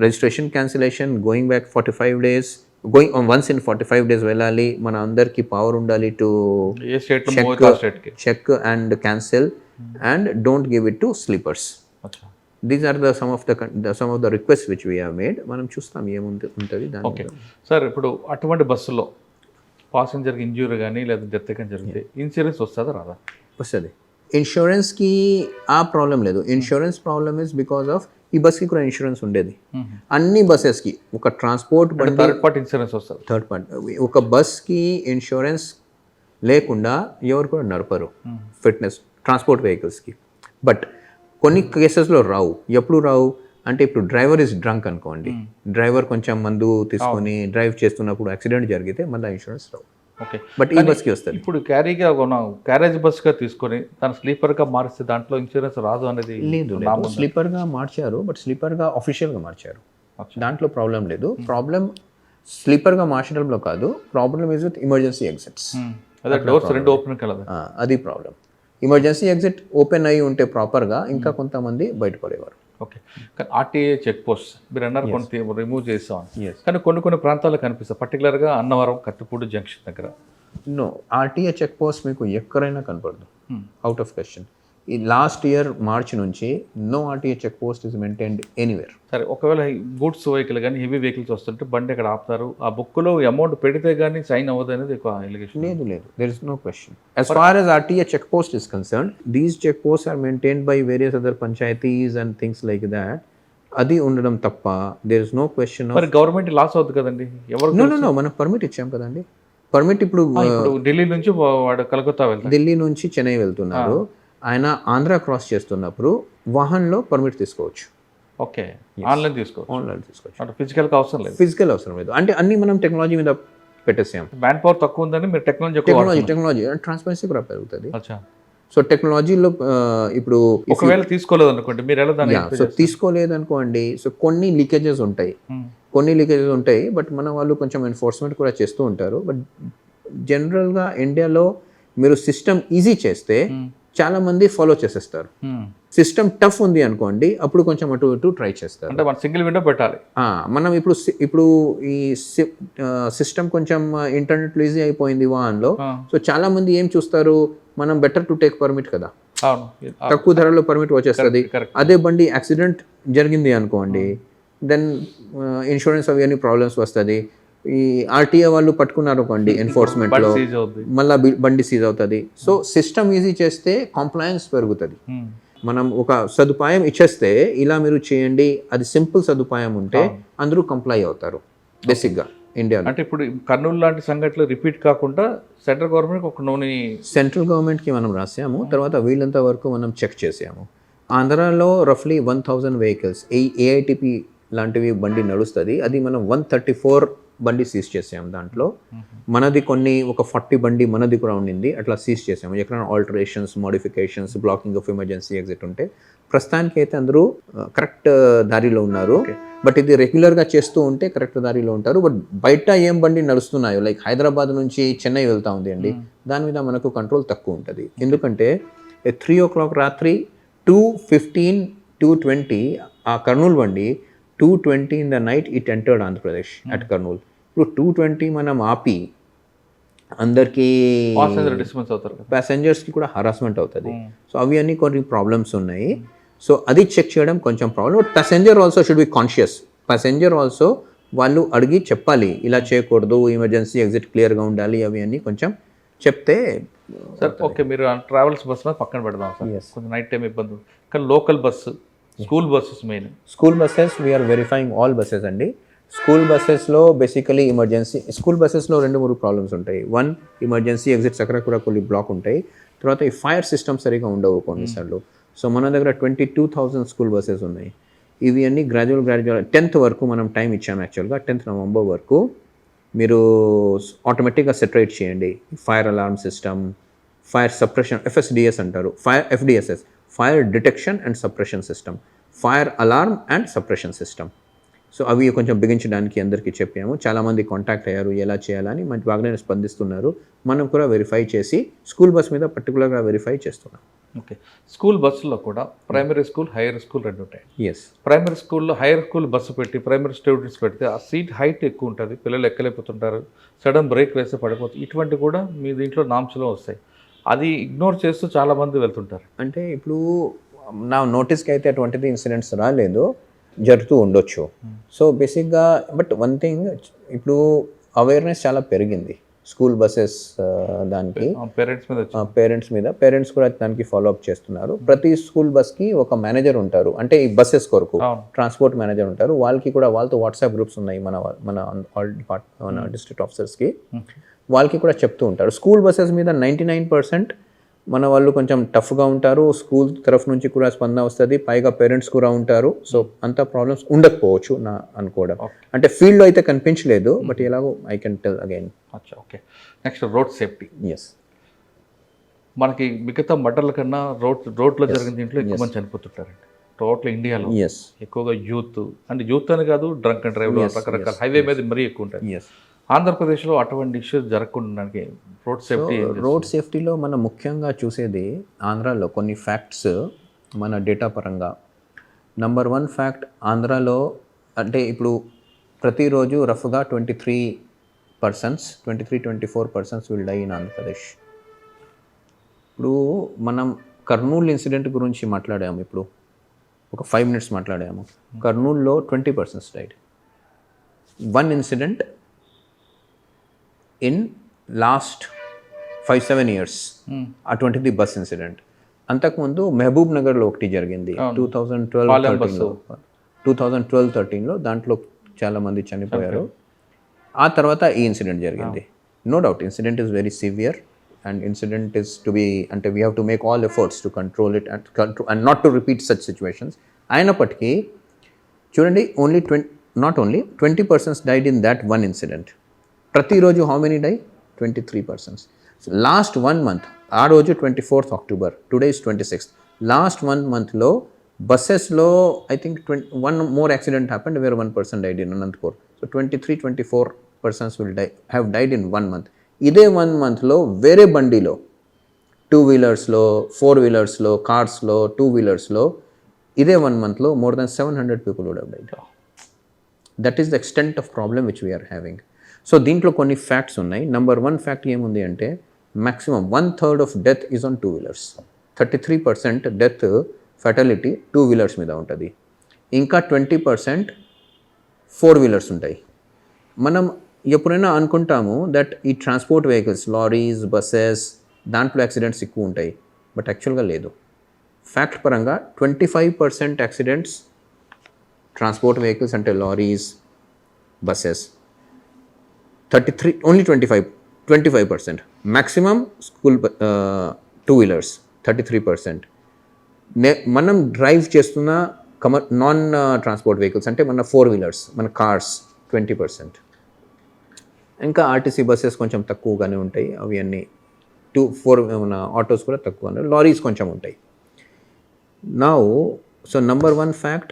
registration cancellation going back 45 days, going on once in 45 days వెళ్ళాలి. మన అందరికి power ఉండాలి to check and cancel and don't give it to sleepers. These are some of the requests which we have made. మనం చూస్తాం ఏముంటుంది దాని. Okay sir, ఇప్పుడు అటువంటి బస్సులో పాసెంజర్కి ఇంజ్యూరీ కానీ లేదా డెత్ కానీ జరిగితే ఇన్సూరెన్స్ వస్తుందా రాదా? వస్తుంది. ఇన్సూరెన్స్కి ఆ ప్రాబ్లం లేదు. Insurance problem is because of ఈ బస్కి కూడా ఇన్సూరెన్స్ ఉండేది. అన్ని బస్సెస్కి ఒక ట్రాన్స్పోర్ట్ థర్డ్ పార్టీ ఇన్సూరెన్స్ వస్తుంది. థర్డ్ పార్టీ ఒక బస్కి ఇన్సూరెన్స్ లేకుండా ఎవరు కూడా నడపరు, ఫిట్నెస్ ట్రాన్స్పోర్ట్ వెహికల్స్కి. బట్ కొన్ని కేసెస్లో రావు. ఎప్పుడు రావు అంటే ఇప్పుడు డ్రైవర్ ఇస్ డ్రంక్ అనుకోండి, డ్రైవర్ కొంచెం మందు తీసుకొని డ్రైవ్ చేస్తున్నప్పుడు యాక్సిడెంట్ జరిగితే మళ్ళీ ఇన్సూరెన్స్ రావు. ఓకే, బట్ ఈ బస్కి వస్తుంది. ఇప్పుడు క్యారేజ్ బస్గా తీసుకొని తను స్లీపర్గా మారిస్తే దాంట్లో ఇన్సూరెన్స్ రాదు అనేది లేదు. స్లీపర్గా మార్చారు, బట్ స్లీపర్గా ఆఫీషియల్గా మార్చారు, దాంట్లో ప్రాబ్లం లేదు. ప్రాబ్లం స్లీపర్గా మార్చడంలో కాదు, problem is with emergency exits. Doors రెండు ఓపెన్ కలదు, అది ప్రాబ్లం. ఎమర్జెన్సీ ఎగ్జిట్ ఓపెన్ అయ్యి ఉంటే ప్రాపర్గా ఇంకా కొంతమంది బయటపడేవారు. ఓకే, కానీ ఆర్టీఏ చెక్ పోస్ట్ మీరు అన్నారు కొన్ని రిమూవ్ చేస్తాం, కానీ కొన్ని ప్రాంతాల్లో కనిపిస్తాయి, పర్టికులర్గా అన్నవరం కత్తిపూడి జంక్షన్ దగ్గర. నో, ఆర్టీఏ చెక్ పోస్ట్ మీకు ఎక్కడైనా కనపడదు, అవుట్ ఆఫ్ క్వశ్చన్. ఈ లాస్ట్ ఇయర్ మార్చి నుంచి no RTA check post is maintained anywhere. సరే, ఒకవేళ గూడ్స్ వెహికల్ కానీ హెవీ వెహికల్స్ వస్తుంటే బండి అక్కడ ఆపుతారు, ఆ బుక్లో అమౌంట్ పెడితే కానీ సైన్ అవ్వదు అనేది ఒక ఎలిగేషన్. లేదు, there is no question. As far as RTA check post is concerned, these check posts are maintained by various other panchayatis and things like that. అది ఉండడం తప్ప దేర్ ఇస్ నో క్వశ్చన్ మరి government loss అవుతుంది కదండి. ఎవరు no మనం permit ఇచ్చాం కదండి. పర్మిట్ ఇప్పుడు ఇప్పుడు ఢిల్లీ నుంచి వాడు కలకత్తా వెళ్తాడు, ఢిల్లీ నుంచి చెన్నై వెళ్తున్నారు, ఆయన ఆంధ్ర క్రాస్ చేస్తున్నప్పుడు వాహన్లో పర్మిట్ తీసుకోవచ్చు. ఓకే, ఆన్లైన్ తీసుకోవచ్చు. ఆన్లైన్ తీసుకోవచ్చు, అంటే ఫిజికల్గా అవసరం లేదు. ఫిజికల్ అవసరం లేదు. అంటే అన్ని మనం టెక్నాలజీ మీద పెట్టేసాం. మ్యాన్ పవర్ తక్కువ ఉందని మీరు టెక్నాలజీ టెక్నాలజీ ట్రాన్స్పరెన్సీ కూడా పెరుగుతుంది. అచ్చా. సో టెక్నాలజీలో ఇప్పుడు ఒకవేళ తీసుకోలేదు అనుకోండి, మీరు ఎలా దాన్ని సో తీసుకోలేదు అనుకోండి, సో కొన్ని లీకేజెస్ ఉంటాయి, బట్ మన వాళ్ళు కొంచెం ఎన్ఫోర్స్మెంట్ కూడా చేస్తూ ఉంటారు. బట్ జనరల్గా ఇండియాలో మీరు సిస్టమ్ ఈజీ చేస్తే చాలా మంది ఫాలో చేసేస్తారు. సిస్టమ్ టఫ్ ఉంది అనుకోండి, అప్పుడు కొంచెం అటు ఇటు ట్రై చేస్తారు. అంటే మన సింగిల్ విండో పెట్టాలి. మనం ఇప్పుడు ఈ సిస్టమ్ కొంచెం ఇంటర్నెట్లో ఈజీ అయిపోయింది వాహన్లో. సో చాలా మంది ఏం చూస్తారు, మనం బెటర్ టు టేక్ పర్మిట్ కదా, తక్కువ ధరలో పర్మిట్ వచ్చేస్తుంది. అదే బండి యాక్సిడెంట్ జరిగింది అనుకోండి, దెన్ ఇన్సూరెన్స్ అవి అన్ని ప్రాబ్లమ్స్ వస్తుంది. ఈ ఆర్టీఏ వాళ్ళు పట్టుకున్నారు అనుకోండి ఎన్ఫోర్స్మెంట్లో, మళ్ళీ బండి సీజ్ అవుతుంది. సో సిస్టమ్ ఈజీ చేస్తే కాంప్లయన్స్ పెరుగుతుంది. మనం ఒక సదుపాయం ఇచ్చేస్తే ఇలా మీరు చేయండి, అది సింపుల్ సదుపాయం ఉంటే అందరూ కంప్లై అవుతారు బేసిక్గా ఇండియాలో. అంటే ఇప్పుడు కర్నూలు లాంటి సంఘటనలు రిపీట్ కాకుండా సెంట్రల్ గవర్నమెంట్ ఒక నోని సెంట్రల్ గవర్నమెంట్కి మనం రాసాము, తర్వాత వీళ్ళంత వరకు మనం చెక్ చేసాము. ఆంధ్రాలో రఫ్లీ 1000 వెహికల్స్ ఏఐటిపి లాంటివి బండి నడుస్తుంది, అది మనం 134 బండి సీజ్ చేసాము. దాంట్లో మనది ఒక 40 బండి మనది కూడా ఉండింది, అట్లా సీజ్ చేసాము. ఎక్కడైనా alterations, modifications, blocking of emergency exit ఉంటే. ప్రస్తుతానికి అయితే అందరూ కరెక్ట్ దారిలో ఉన్నారు. బట్ ఇది రెగ్యులర్గా చేస్తూ ఉంటే కరెక్ట్ దారిలో ఉంటారు. బట్ బయట ఏం బండి నడుస్తున్నాయో, లైక్ హైదరాబాద్ నుంచి చెన్నై వెళ్తూ ఉంది అండి, దాని మీద మనకు కంట్రోల్ తక్కువ ఉంటుంది. ఎందుకంటే 3 o'clock రాత్రి 2:15, 2:20 ఆ కర్నూలు బండి 2:20 in the night it entered Andhra Pradesh at Kurnool. ఇప్పుడు 2:20 మనం ఆపి అందరికీ ప్యాసెంజర్స్కి కూడా హరాస్మెంట్ అవుతుంది. సో అవి అన్నీ కొన్ని ప్రాబ్లమ్స్ ఉన్నాయి. సో అది చెక్ చేయడం కొంచెం problem. But passenger also should be conscious. Passenger also వాళ్ళు అడిగి చెప్పాలి, ఇలా చేయకూడదు, ఎమర్జెన్సీ ఎగ్జిట్ క్లియర్గా ఉండాలి, అవి అన్నీ కొంచెం చెప్తే. సార్ ఓకే, మీరు ట్రావెల్స్ బస్ మీద పక్కన పెడదాం సార్, కొంచెం నైట్ టైం ఇబ్బంది. కానీ local bus, school buses main. School buses we are verifying all buses అండి. స్కూల్ బస్సెస్లో బేసికలీ ఎమర్జెన్సీ, స్కూల్ బస్సెస్లో 2-3 ప్రాబ్లమ్స్ ఉంటాయి. 1, ఎమర్జెన్సీ ఎగ్జిట్స్ అక్కడ కూడా కొన్ని బ్లాక్ ఉంటాయి. తర్వాత ఈ ఫైర్ సిస్టమ్ సరిగా ఉండవు కొన్నిసార్లు. సో మన దగ్గర 22,000 స్కూల్ బస్సెస్ ఉన్నాయి. ఇవి అన్నీ గ్రాడ్యువల్ 10th వరకు మనం టైం ఇచ్చాము. యాక్చువల్గా 10th November వరకు మీరు ఆటోమేటిక్గా సెటరేట్ చేయండి. Fire alarm system, fire suppression, FSDS అంటారు, FDSS, fire detection and suppression system, fire alarm and suppression system. So అవి కొంచెం బిగించడానికి అందరికీ చెప్పాము. చాలామంది కాంటాక్ట్ అయ్యారు ఎలా చేయాలని, మంచి బాగానే స్పందిస్తున్నారు. మనం కూడా వెరిఫై చేసి స్కూల్ బస్ మీద పర్టికులర్గా వెరిఫై చేస్తున్నాం. ఓకే, స్కూల్ బస్సులో కూడా ప్రైమరీ స్కూల్, హైయర్ స్కూల్ రెండు ఉంటాయి. ఎస్, ప్రైమరీ స్కూల్లో హైయర్ స్కూల్ బస్సు పెట్టి ప్రైమరీ స్టూడెంట్స్ పెడితే ఆ సీట్ హైట్ ఎక్కువ ఉంటుంది, పిల్లలు ఎక్కలేకపోతుంటారు, సడన్ బ్రేక్ వేస్తే పడిపోతుంది. ఇటువంటి కూడా మీ దీంట్లో నామ్స్లో వస్తాయి. అది ఇగ్నోర్ చేస్తూ చాలామంది వెళ్తుంటారు. అంటే ఇప్పుడు నా నోటీస్కి అయితే అటువంటిది ఇన్సిడెంట్స్ రాలేదు, జరుగుతూ ఉండొచ్చు. సో బేసిక్గా బట్ వన్ థింగ్, ఇప్పుడు అవేర్నెస్ చాలా పెరిగింది స్కూల్ బస్సెస్ దానికి, పేరెంట్స్ కూడా దానికి ఫాలో అప్ చేస్తున్నారు. ప్రతి స్కూల్ బస్కి ఒక మేనేజర్ ఉంటారు, అంటే ఈ బస్సెస్ కొరకు ట్రాన్స్పోర్ట్ మేనేజర్ ఉంటారు. వాళ్ళతో వాట్సాప్ గ్రూప్స్ ఉన్నాయి మన డిస్ట్రిక్ట్ ఆఫీసర్స్కి. వాళ్ళకి కూడా చెప్తూ ఉంటారు. స్కూల్ బస్సెస్ మీద 99% మన వాళ్ళు కొంచెం టఫ్గా ఉంటారు. స్కూల్ తరఫు నుంచి కూడా స్పందన వస్తుంది, పైగా పేరెంట్స్ కూడా ఉంటారు. సో అంత ప్రాబ్లమ్స్ ఉండకపోవచ్చు నా అనుకోవడం. అంటే ఫీల్డ్లో అయితే కనిపించలేదు, బట్ ఎలాగో I can tell again. Okay, next road safety. Yes, మనకి మిగతా మర్డర్ల కన్నా రోడ్లో జరిగిన దీంట్లో ఎక్కువ మంది చనిపోతుంటారండి టోటల్ ఇండియాలో. ఎక్కువగా యూత్, అంటే యూత్ అని కాదు, డ్రంక్ అండ్ డ్రైవ్, రకరకాల హైవే మీద మరీ ఎక్కువ ఉంటాయి. ఆంధ్రప్రదేశ్లో అటువంటి ఇష్యూస్ జరగకుండా రోడ్ సేఫ్టీలో మనం ముఖ్యంగా చూసేది ఆంధ్రాలో కొన్ని ఫ్యాక్ట్స్ మన డేటా పరంగా. నంబర్ 1 ఫ్యాక్ట్, ఆంధ్రాలో అంటే ఇప్పుడు ప్రతిరోజు రఫ్గా 23-24 persons will die in Andhra Pradesh. ఇప్పుడు మనం కర్నూలు ఇన్సిడెంట్ గురించి మాట్లాడాము, ఇప్పుడు ఒక 5 minutes మాట్లాడాము. కర్నూలులో 20 persons died. 1 incident in last 5-7 years, అటువంటిది బస్ ఇన్సిడెంట్. అంతకుముందు మహబూబ్ నగర్లో ఒకటి జరిగింది 2012-13లో. 2012-13లో దాంట్లో చాలామంది చనిపోయారు. ఆ తర్వాత ఈ ఇన్సిడెంట్ జరిగింది. No doubt incident is very severe and incident is to be అంటే we have to make all efforts to control it and not to repeat such situations. అయినప్పటికీ చూడండి not only 20 persons died in that one incident. ప్రతిరోజు how many die? 23 persons. So last 1 month, ఆ రోజు 24th October, today is 26th. Last 1 monthలో బస్సెస్లో I think 1 more accident happened where 1 person died in Anantapur. So 23-24 persons will have died in 1 month. ఇదే 1 monthలో వేరే బండిలో 2-wheelersలో 4-wheelersలో కార్స్లో 2-wheelersలో ఇదే 1 monthలో more than 700 people would have died. That is the extent of problem which we are having. So దీంట్లో కొన్ని facts ఉన్నాయి. Number 1 fact ఏముంది అంటే maximum 1/3 of death is on 2-wheelers. 33% death fatality 2-wheelers మీద ఉంటుంది. ఇంకా 20% 4-wheelers ఉంటాయి. మనం ఎప్పుడైనా అనుకుంటాము దట్ ఈ ట్రాన్స్పోర్ట్ వెహికల్స్ లారీస్ బస్సెస్ దాంట్లో యాక్సిడెంట్స్ ఎక్కువ ఉంటాయి, బట్ యాక్చువల్గా లేదు. ఫ్యాక్ట్ పరంగా 25% యాక్సిడెంట్స్ ట్రాన్స్పోర్ట్ వెహికల్స్ అంటే lorries buses, 33 only 25%. Maximum school 2-wheelers 33%. మనం డ్రైవ్ చేస్తున్న నాన్ ట్రాన్స్పోర్ట్ వెహికల్స్ అంటే మన 4-wheelers మన కార్స్ 20%. ఇంకా ఆర్టీసీ బస్సెస్ కొంచెం తక్కువగానే ఉంటాయి, అవి అన్నీ 2-4 మన ఆటోస్ కూడా తక్కువ, లారీస్ కొంచెం ఉంటాయి. Now so number 1 fact,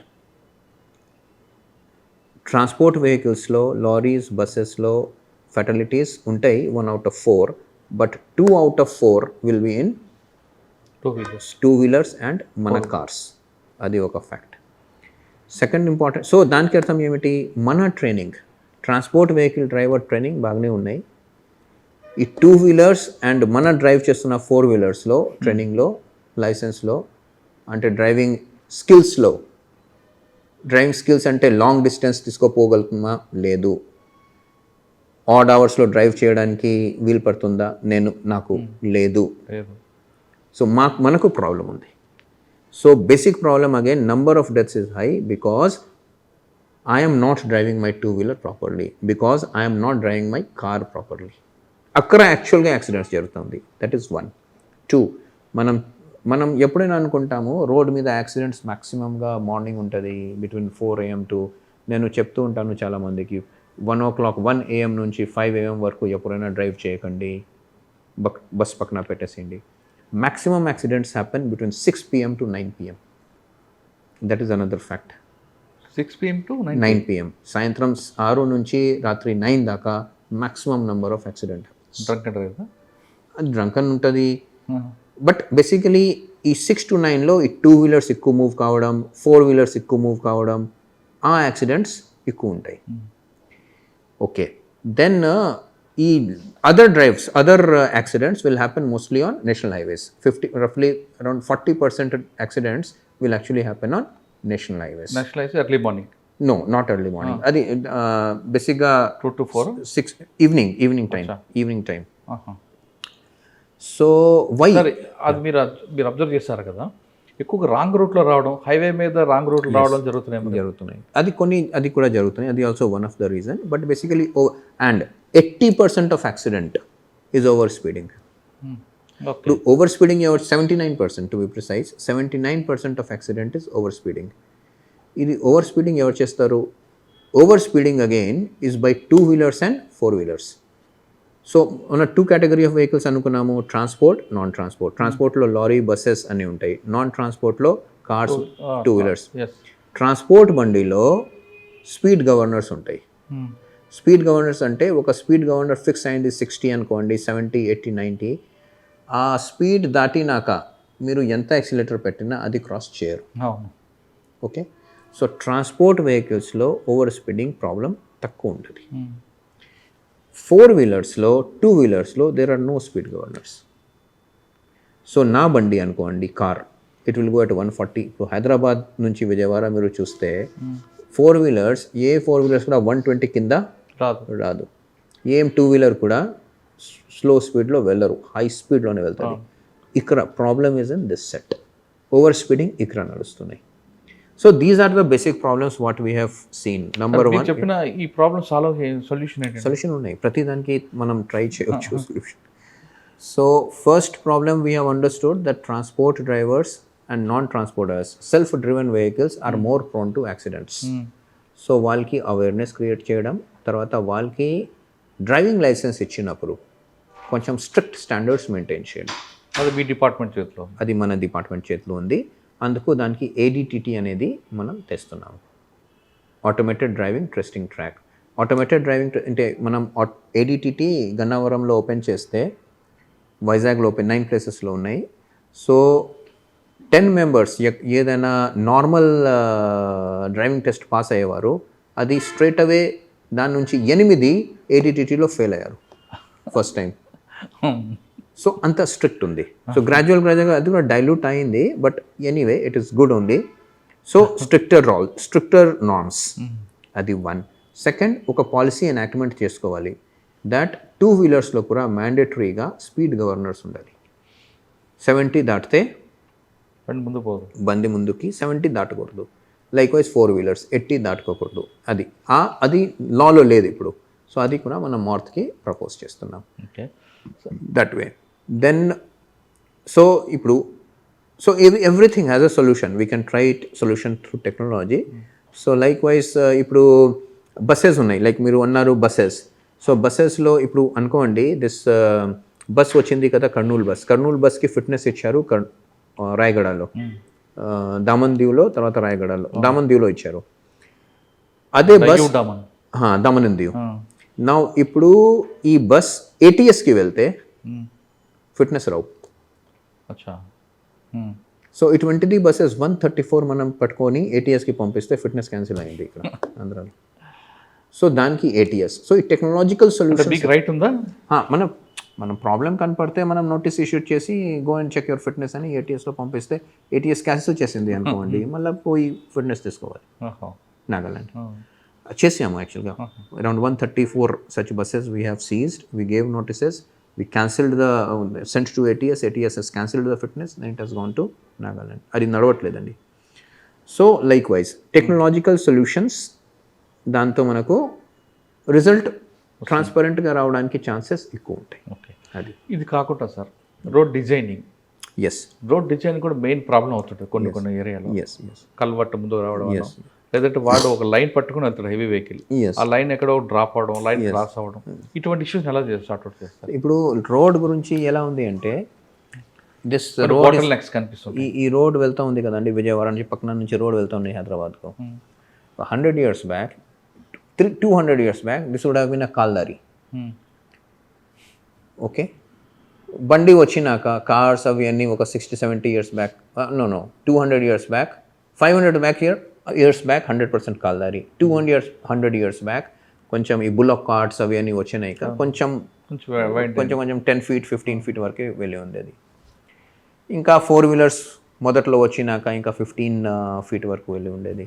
transport వెహికల్స్లో లారీస్ బస్సెస్లో ఫెటాలిటీస్ ఉంటాయి 1 out of 4, but 2 out of 4 will be in 2-wheelers and మన కార్స్. అది ఒక ఫ్యాక్ట్. సెకండ్ ఇంపార్టెంట్, సో దానికి అర్థం ఏమిటి, మన training transport vehicle driver training బాగానే ఉన్నాయి. ఈ 2-wheelers అండ్ మన డ్రైవ్ చేస్తున్న 4-wheelersలో ట్రైనింగ్లో లైసెన్స్లో అంటే డ్రైవింగ్ స్కిల్స్లో, డ్రైవింగ్ స్కిల్స్ అంటే లాంగ్ డిస్టెన్స్ తీసుకోపోగలుగుతుందా లేదు, ఆడ్ అవర్స్లో డ్రైవ్ చేయడానికి వీలు పడుతుందా, నాకు లేదు. సో మనకు ప్రాబ్లం ఉంది. So basic problem again number of deaths is high because I am not driving my 2-wheeler properly, because I am not driving my car properly. అక్కడ యాక్చువల్గా యాక్సిడెంట్స్ జరుగుతుంది. That is 1. 2, మనం ఎప్పుడైనా అనుకుంటాము రోడ్ మీద accidents మ్యాక్సిమంగా morning ఉంటుంది between 4 AM to, నేను చెప్తూ ఉంటాను చాలామందికి 1 AM నుంచి 5 AM వరకు ఎప్పుడైనా డ్రైవ్ చేయకండి, బస్ పక్కన పెట్టేసేయండి. Maximum accidents happen between 6 PM to 9 PM. That is another fact. 6 PM to 9 PM, సాయంత్రం 6 నుంచి రాత్రి 9 దాకా maximum number of accident. Drunken ఉంటుంది, బట్ బేసికలీ ఈ 6 to 9లో ఈ 2-wheelers ఎక్కువ మూవ్ కావడం, 4-wheelers ఎక్కువ మూవ్ కావడం, ఆ యాక్సిడెంట్స్ ఎక్కువ ఉంటాయి. ఓకే, దెన్ ఈ other accidents will happen mostly on national highways. రఫ్లీ around 40% accidents will actually happen on national highways. National highways early morning? No, not early morning. అది బేసిక్గా 2 to 4 6 evening time. So why అది మీరు observe చేస్తారు కదా, ఎక్కువగా wrong రూట్లో రావడం, హైవే మీద రాంగ్ రూట్లో రావడం జరుగుతున్నాయి. అది కూడా జరుగుతున్నాయి. అది also one of the reason. But basically and 80% of accident is over speeding. ఇప్పుడు over speeding 79% to be precise. 79% of accident is over speeding. ఇది ఓవర్ స్పీడింగ్ ఎవరు చేస్తారు? Over speeding again is by 2-wheelers and 4-wheelers. So మన 2 category of vehicles అనుకున్నాము, transport, non transport. ట్రాన్స్పోర్ట్లో lorry buses అన్నీ ఉంటాయి, non ట్రాన్స్పోర్ట్లో కార్స్ 2-wheelers. ట్రాన్స్పోర్ట్ బండిలో స్పీడ్ గవర్నర్స్ ఉంటాయి. స్పీడ్ గవర్నర్స్ అంటే ఒక స్పీడ్ గవర్నర్ ఫిక్స్ అయింది 60 అనుకోండి, 70, 80, 90. ఆ స్పీడ్ దాటినాక మీరు ఎంత యాక్సిలేటర్ పెట్టినా అది క్రాస్ చేయరు. ఓకే, సో ట్రాన్స్పోర్ట్ వెహికల్స్లో ఓవర్ స్పీడింగ్ ప్రాబ్లం తక్కువ ఉంటుంది. 4-wheelersలో 2-wheelersలో there are no speed governors. So నా బండి అనుకోండి, car, it will go at 140. ఇప్పుడు హైదరాబాద్ నుంచి విజయవాడ మీరు చూస్తే 4-wheelers, ఏ 4-wheelers కూడా 120 కింద రాదు. ఏం 2-wheeler కూడా స్లో స్పీడ్లో వెళ్ళరు, హై స్పీడ్లోనే వెళ్తారు. ఇక్కడ problem is in this set. Over speeding ఇక్కడ నడుస్తున్నాయి. So these are the basic problems what we have seen. Number మీరు 1 చెప్పిన ఈ ప్రాబ్లమ్ సాల్వ్ సొల్యూషన్ ఏంటంటే సొల్యూషన్ ఉన్నాయి, ప్రతి దానికి మనం ట్రై చేయొచ్చు solution. So first problem we have understood that transport drivers and non transporters self driven vehicles are more prone to accidents. So వాళ్ళకి అవేర్నెస్ క్రియేట్ చేయడం, తర్వాత వాళ్ళకి డ్రైవింగ్ లైసెన్స్ ఇచ్చినప్పుడు కొంచెం స్ట్రిక్ట్ స్టాండర్డ్స్ మెయింటైన్ చేయడం. అది మీ డిపార్ట్మెంట్ చేతిలో, అది మన డిపార్ట్మెంట్ చేతిలో ఉంది. అందుకు దానికి ADTT అనేది మనం తెస్తున్నాము, automated driving testing track. Automated driving అంటే మనం ADTT గన్నవరంలో ఓపెన్ చేస్తే, వైజాగ్లో ఓపెన్ 9 ప్లేసెస్లో ఉన్నాయి. సో 10 మెంబర్స్ ఏదైనా నార్మల్ డ్రైవింగ్ టెస్ట్ పాస్ అయ్యేవారు, అది స్ట్రైట్ అవే దాని నుంచి 8 ADTTలో ఫెయిల్ అయ్యారు ఫస్ట్ టైం. సో అంత స్ట్రిక్ట్ ఉంది. సో గ్రాడ్యువల్గా అది కూడా డైల్యూట్ అయింది, but anyway it is good only. So stricter norms, అది 1. సెకండ్, ఒక పాలసీ ఎనాక్ట్మెంట్ చేసుకోవాలి దట్ 2 వీలర్స్లో కూడా మ్యాండేటరీగా స్పీడ్ గవర్నర్స్ ఉండాలి. 70 దాటితే ముందు పోదు, బండి ముందుకి 70 దాటకూడదు. Likewise 4 wheelers 80 దాటుకోకూడదు. అది లాలో లేదు ఇప్పుడు. సో అది కూడా మనం నార్త్కి ప్రపోజ్ చేస్తున్నాం. Okay, that way. Then so ఇప్పుడు so everything has a solution. We can try it solution through technology. So like wise ఇప్పుడు బస్సెస్ ఉన్నాయి, లైక్ మీరు అన్నారు బస్సెస్. సో బస్సెస్లో ఇప్పుడు అనుకోండి, దిస్ బస్ వచ్చింది కదా, కర్నూలు బస్కి ఫిట్నెస్ ఇచ్చారు రాయగడలో, దామన్దీవ్లో, తర్వాత రాయగడలో, దామన్దీవ్లో ఇచ్చారు. అదే బస్ దామన్దీవ్. నా ఇప్పుడు ఈ బస్ ATSకి వెళ్తే ఫిట్నెస్ రావు. సో ఇటువంటిది బస్సెస్ 134 మనం పట్టుకొని ATSకి పంపిస్తే ఫిట్నెస్ క్యాన్సిల్ అయింది ఇక్కడ ఆంధ్రాలో. సో దానికి ATS. సో ఈ టెక్నాలజికల్ సొల్యూషన్ రైట్ ఉందా? మనం ప్రాబ్లం కనపడితే మనం నోటీస్ ఇష్యూ చేసి go and check your fitness అని ATSలో పంపిస్తే ATS క్యాన్సిల్ చేసింది అనుకోండి, మళ్ళీ పోయి ఫిట్నెస్ తీసుకోవాలి. నాగాలాండ్ చేసాము యాక్చువల్గా. Around 134 such buses we have seized. We gave notices. We cancelled sent to ATS. ATS has cancelled the fitness. Then it has gone to Nagaland. అది నడవట్లేదండి. So likewise technological solutions, దాంతో మనకు result ట్రాన్స్పరెంట్గా రావడానికి chances ఎక్కువ ఉంటాయి. Okay, అది ఇది కాకుండా sir road designing. Road design కూడా మెయిన్ ప్రాబ్లం అవుతుంటుంది కొన్ని ఏరియాలో. కల్వర్ట్ ముందు రావడం, లేదంటే వాడు ఒక లైన్ పట్టుకుని వెళ్తాడు హెవీ వెహికల్, ఆ లైన్ ఎక్కడో డ్రాప్ అవడం, లైన్ క్రాస్ అవ్వడం, ఇటువంటి ఇష్యూస్ ఎలా సార్ట్అవుట్ చేస్తారు? ఇప్పుడు రోడ్ గురించి ఎలా ఉంది అంటే, దిస్ రోడ్ కనిపిస్తుంది. ఈ రోడ్ వెళ్తా ఉంది కదండి, విజయవాడ నుంచి పక్కన నుంచి రోడ్ వెళ్తా ఉంది హైదరాబాద్కు. 100 years back, 200 years back, this would have been a కాల్దారి. ఓకే, బండి వచ్చినాక కార్స్ అవి అన్నీ ఒక 60-70 years back, 200 years back, 500 years back 100% కాల్దారి. 100 years బ్యాక్ కొంచెం ఈ బుల్లక్ కార్ట్స్ అవి అన్నీ వచ్చినాయి, కొంచెం 10 feet 15 feet వరకే వెళ్ళి ఉండేది. ఇంకా 4 వీలర్స్ మొదట్లో వచ్చినాక ఇంకా 15 feet వరకు వెళ్ళి ఉండేది.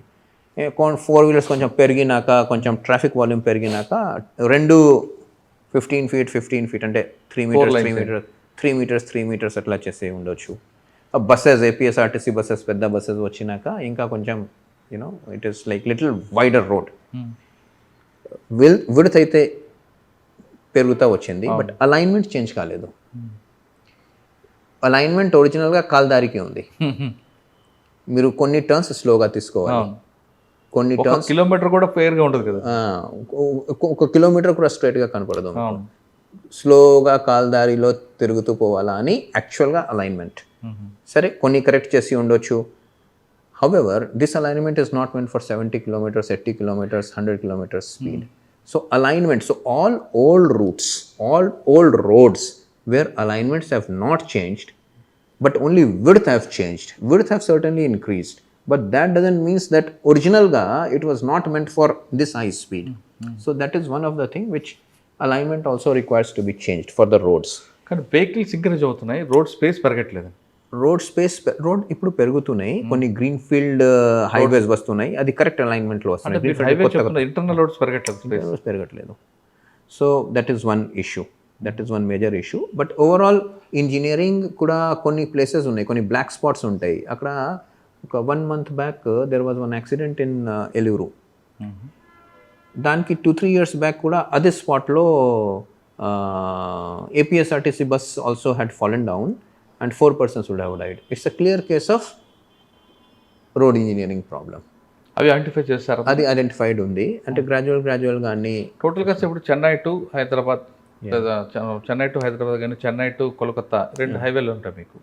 4 వీలర్స్ కొంచెం పెరిగినాక, కొంచెం ట్రాఫిక్ వాల్యూమ్ పెరిగినాక 15 feet అంటే 3 meters 3 meters అట్లా చేసే ఉండొచ్చు. బస్సెస్ APSRTC బస్సెస్, పెద్ద బస్సెస్ వచ్చినాక ఇంకా కొంచెం it is like little wider road. Width అయితే పెరుగుతూ వచ్చింది, బట్ అలైన్మెంట్ చేంజ్ కాలేదు. అలైన్మెంట్ ఒరిజినల్గా కాల్దారికి ఉంది. మీరు కొన్ని టర్న్స్ స్లోగా తీసుకోవాలి, కొన్ని టర్న్స్ కిలోమీటర్ కూడా ఫెయిర్గా ఉంటుంది కదా, 1 kilometer కూడా స్ట్రైట్గా కనపడదు. స్లోగా కాల్దారిలో తిరుగుతూ పోవాలా అని యాక్చువల్గా అలైన్మెంట్. సరే, కొన్ని కరెక్ట్ చేసి ఉండొచ్చు. However, this alignment is not meant for 70 kilometers, 80 kilometers, 100 kilometers speed. So alignment, so all old routes, all old roads where alignments have not changed, but only width have changed. Width have certainly increased, but that doesn't mean that original ga it was not meant for this high speed. So that is one of the thing which alignment also requires to be changed for the roads. కానీ vehicles increase అవుతున్నాయి, road space పెరగట్లేదు. Road ఇప్పుడు పెరుగుతున్నాయి, కొన్ని green field highways వస్తున్నాయి, అది correct అలైన్మెంట్లో వస్తున్నాయి. Internal roads పెరగట్లేదు. So that is one issue, that is one major issue. But overall engineering కూడా కొన్ని ప్లేసెస్ ఉన్నాయి, కొన్ని బ్లాక్ స్పాట్స్ ఉంటాయి. అక్కడ ఒక 1 month back there was one accident in Eluru. దానికి 2-3 years బ్యాక్ కూడా అదే స్పాట్లో APSRTC bus also had fallen down and 4 persons would have died. It's a clear case of road engineering problem. అవి ఐడెంటిఫై చేస్తారు. అది ఐడెంటిఫైడ్ ఉంది. అంటే గ్రాడ్యువల్గా అన్ని టోటల్గా ఇప్పుడు చెన్నై టు హైదరాబాద్ కానీ చెన్నై టు కోల్కతా 2 హైవేలు ఉంటాయి మీకు.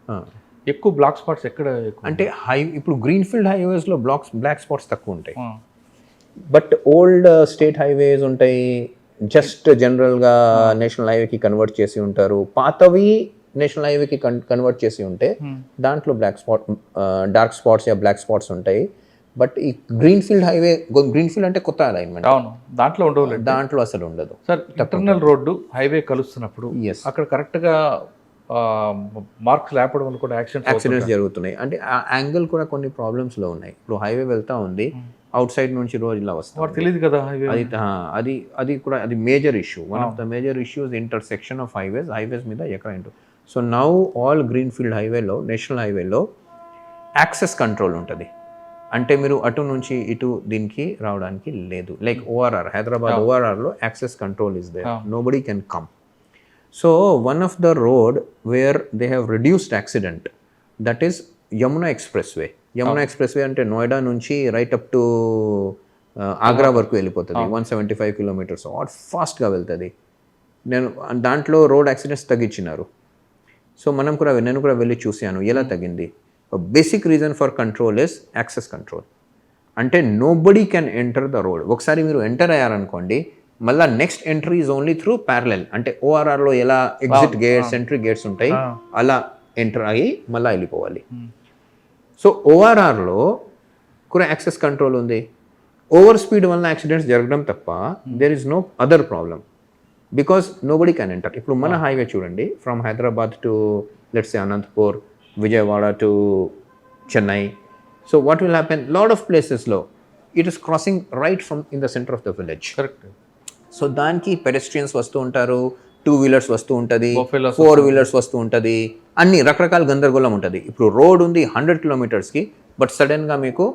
ఎక్కువ బ్లాక్ స్పాట్స్ ఎక్కడ అంటే ఇప్పుడు గ్రీన్ఫీల్డ్ హైవేస్లో బ్లాక్ స్పాట్స్ తక్కువ ఉంటాయి. బట్ ఓల్డ్ స్టేట్ హైవేస్ ఉంటాయి, జస్ట్ జనరల్గా నేషనల్ హైవేకి కన్వర్ట్ చేసి ఉంటారు. పాతవి నేషనల్ హైవేకి కన్వర్ట్ చేసి ఉంటే దాంట్లో డార్క్ స్పాట్స్ బ్లాక్ స్పాట్స్ ఉంటాయి. బట్ ఈ గ్రీన్ఫీల్డ్ హైవే, గ్రీన్ఫీల్డ్ అంటే కొత్త అలైన్మెంట్, అవును, దాంట్లో ఉండవు, దాంట్లో అసలు ఉండదు. సార్ ఇంటర్నల్ రోడ్డు హైవే కలుస్తున్నప్పుడు అక్కడ కరెక్ట్గా మార్క్స్ లేపడం వల్ల కూడా యాక్సిడెంట్స్ జరుగుతున్నాయి. అంటే ఆ యాంగిల్ కూడా కొన్ని ప్రాబ్లమ్స్లో ఉన్నాయి. ఇప్పుడు హైవే వెళ్తా ఉంది, అవుట్ సైడ్ నుంచి రోజు ఇలా వస్తుంది, తెలియదు కదా హైవే. అది కూడా అది major issue. One of the major issues intersection of highways మీద ఎక్కడ ఏంటో. సో నౌ ఆల్ గ్రీన్ఫీల్డ్ హైవేలో, నేషనల్ హైవేలో యాక్సెస్ కంట్రోల్ ఉంటుంది. అంటే మీరు అటు నుంచి ఇటు దీనికి రావడానికి లేదు. లైక్ ఓఆర్ఆర్, హైదరాబాద్ ఓఆర్ఆర్లో access control is there, nobody can come. So one of the road where they have reduced accident, that is Yamuna expressway. Yamuna expressway అంటే నోయిడా నుంచి రైట్ అప్ టు ఆగ్రా వరకు వెళ్ళిపోతుంది. 175 kilometers ఫాస్ట్గా వెళ్తుంది. దాంట్లో రోడ్ యాక్సిడెంట్స్ తగ్గించినారు. సో నేను కూడా వెళ్ళి చూశాను ఎలా తగ్గింది. Basic reason for control is access control. అంటే nobody can enter the road. ఒకసారి మీరు ఎంటర్ అయ్యారనుకోండి, మళ్ళీ next entry is only through parallel. అంటే ఓఆర్ఆర్లో ఎలా ఎగ్జిట్ గేట్స్, ఎంట్రీ గేట్స్ ఉంటాయి, అలా ఎంటర్ అయ్యి మళ్ళీ వెళ్ళిపోవాలి. సో ఓఆర్ఆర్లో కూడా యాక్సెస్ కంట్రోల్ ఉంది. ఓవర్ స్పీడ్ వల్ల యాక్సిడెంట్స్ జరగడం తప్ప there is no other problem, because nobody can enter. ఇప్పుడు మన హైవే చూడండి, from Hyderabad to let's say Anantapur, Vijayawada to Chennai. So what will happen? Lot of places low, it is crossing right from in the center of the village. Correct. So దానికి pedestrians వస్తూ ఉంటారు, 2-wheelers వస్తూ ఉంటుంది, 4-wheelers వస్తూ ఉంటుంది, అన్ని రకరకాల గందరగోళం ఉంటుంది. ఇప్పుడు రోడ్ ఉంది 100 kilometersకి, బట్ సడన్గా మీకు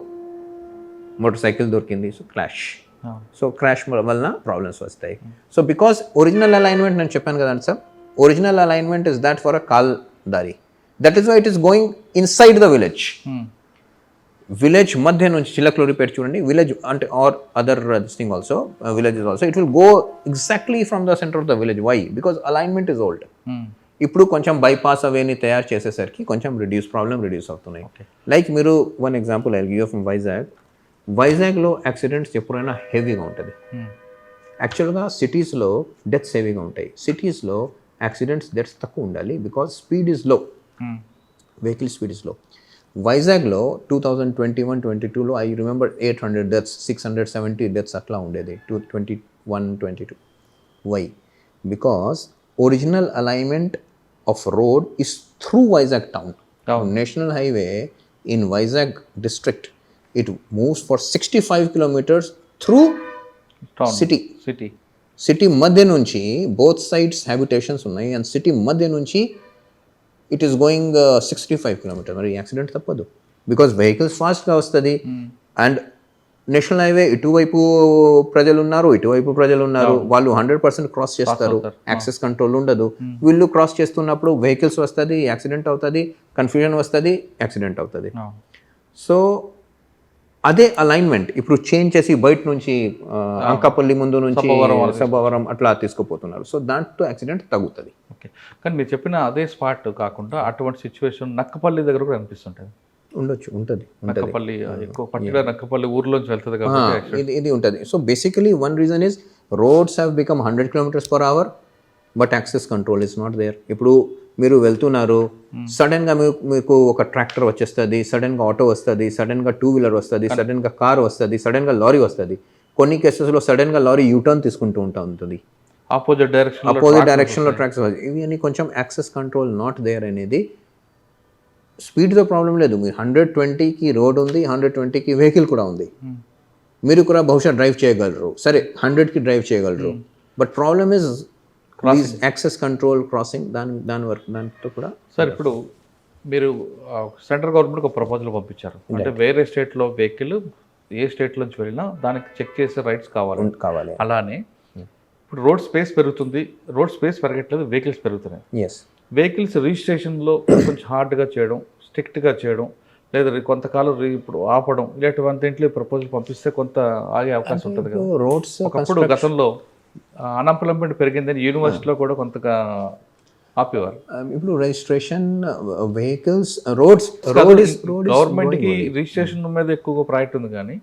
మోటార్ సైకిల్ దొరికింది, సో క్లాష్. సో క్రాష్ వలన ప్రాబ్లమ్స్ వస్తాయి. సో బికాస్ ఒరిజినల్ అలైన్మెంట్ నేను చెప్పాను కదండి sir, original alignment is that for a call దారి. That is why it is going inside the village. Village మధ్య నుంచి చిలకలూరిపేట చూడండి, విలేజ్ అంటే or other this thing also, villages also, it will go exactly from the centre of the village. Why? Because alignment is old. ఇప్పుడు కొంచెం bypass అవేని తయారు చేసేసరికి కొంచెం reduce అవుతున్నాయి. లైక్ మీరు one example I give from వైజాగ్లో accidents ఎప్పుడైనా హెవీగా ఉంటుంది. యాక్చువల్గా సిటీస్లో డెత్స్ హెవీగా ఉంటాయి, సిటీస్లో యాక్సిడెంట్స్ డెత్స్ తక్కువ ఉండాలి, because speed is low, vehicle speed is low. వైజాగ్లో 2021-22లో ఐ రిమెంబర్ 800 deaths, 670 deaths అట్లా ఉండేది 2021-22. Why? Because original alignment of road is through Vizag town. National highway in Vizag district, it moves for 65 kilometers through city మధ్య నుంచి. Both sides habitations ఉన్నాయి, and city మధ్య నుంచి it is going 65 kilometers. మరి accident తప్పదు, because vehicles ఫాస్ట్గా వస్తుంది. And national highway ఇటువైపు ప్రజలు ఉన్నారు, వాళ్ళు 100% క్రాస్ చేస్తారు, యాక్సెస్ కంట్రోల్ ఉండదు. వీళ్ళు క్రాస్ చేస్తున్నప్పుడు వెహికల్స్ వస్తుంది, యాక్సిడెంట్ అవుతుంది, కన్ఫ్యూజన్ వస్తుంది, యాక్సిడెంట్ అవుతుంది. సో అదే అలైన్మెంట్ ఇప్పుడు చేంజ్ చేసి బయట నుంచి అంకాపల్లి ముందు నుంచి సభవరం అట్లా తీసుకుపోతున్నారు. సో దాంట్లో యాక్సిడెంట్ తగ్గుతుంది. ఓకే, కానీ మీరు చెప్పిన అదే స్పాట్ కాకుండా అటువంటి సిచ్యువేషన్ నక్కపల్లి దగ్గర కూడా అనిపిస్తుంటుంది. ఉంటుంది నక్కపల్లి ఎక్కువ పర్టికులర్ నక్కపల్లి ఊర్లోంచి వెళ్తుంది కాబట్టి ఇది ఉంటుంది. So basically one reason is roads have become 100 kilometers/hour, but access control is not there. ఇప్పుడు మీరు వెళ్తున్నారు, సడన్గా మీకు ఒక ట్రాక్టర్ వచ్చేస్తుంది, సడన్గా ఆటో వస్తుంది, సడన్గా 2-wheeler వస్తుంది, సడన్గా కార్ వస్తుంది, సడన్గా లారీ వస్తుంది. కొన్ని కేసెస్లో సడన్గా లారీ యూటర్న్ తీసుకుంటూ ఉంటుంది, ఆపోజిట్ డైరెక్షన్లో ట్రాక్స్. ఇవి అని కొంచెం యాక్సెస్ కంట్రోల్ నాట్ దేర్ అనేది. స్పీడ్తో ప్రాబ్లం లేదు, మీరు 120కి రోడ్ ఉంది, 120కి వెహికల్ కూడా ఉంది, మీరు కూడా బహుశా డ్రైవ్ చేయగలరు, సరే 100కి డ్రైవ్ చేయగలరు. But problem is access control, crossing, దానితో కూడా. సార్ ఇప్పుడు మీరు సెంట్రల్ గవర్నమెంట్కి ఒక ప్రపోజల్ పంపించారు, అంటే వేరే స్టేట్లో వెహికల్ ఏ స్టేట్ నుంచి వెళ్ళినా దానికి చెక్ చేసే రైట్స్ కావాలి. అలానే ఇప్పుడు రోడ్ స్పేస్ పెరుగుతుంది, రోడ్ స్పేస్ పెరగట్లేదు, వెహికల్స్ పెరుగుతున్నాయి. ఎస్, వెహికల్స్ రిజిస్ట్రేషన్లో కొంచెం హార్డ్గా చేయడం, స్ట్రిక్ట్గా చేయడం, లేదా కొంతకాలం ఇప్పుడు ఆపడం, ఇలాంటివంటింట్లో ప్రపోజల్ పంపిస్తే కొంత ఆగే అవకాశం ఉంటుంది కదా. రోడ్స్ ఒకప్పుడు గతంలో అన్ఎంప్లాయ్మెంట్ పెరిగిందని యూనివర్సిటీలో కూడా కొంతగా ఆపేవారు. ఇప్పుడు రిజిస్ట్రేషన్ వెహికల్స్ రోడ్ గవర్నమెంట్కి రిజిస్ట్రేషన్ మీద ఎక్కువగా ప్రయారిటీ ఉంది, కానీ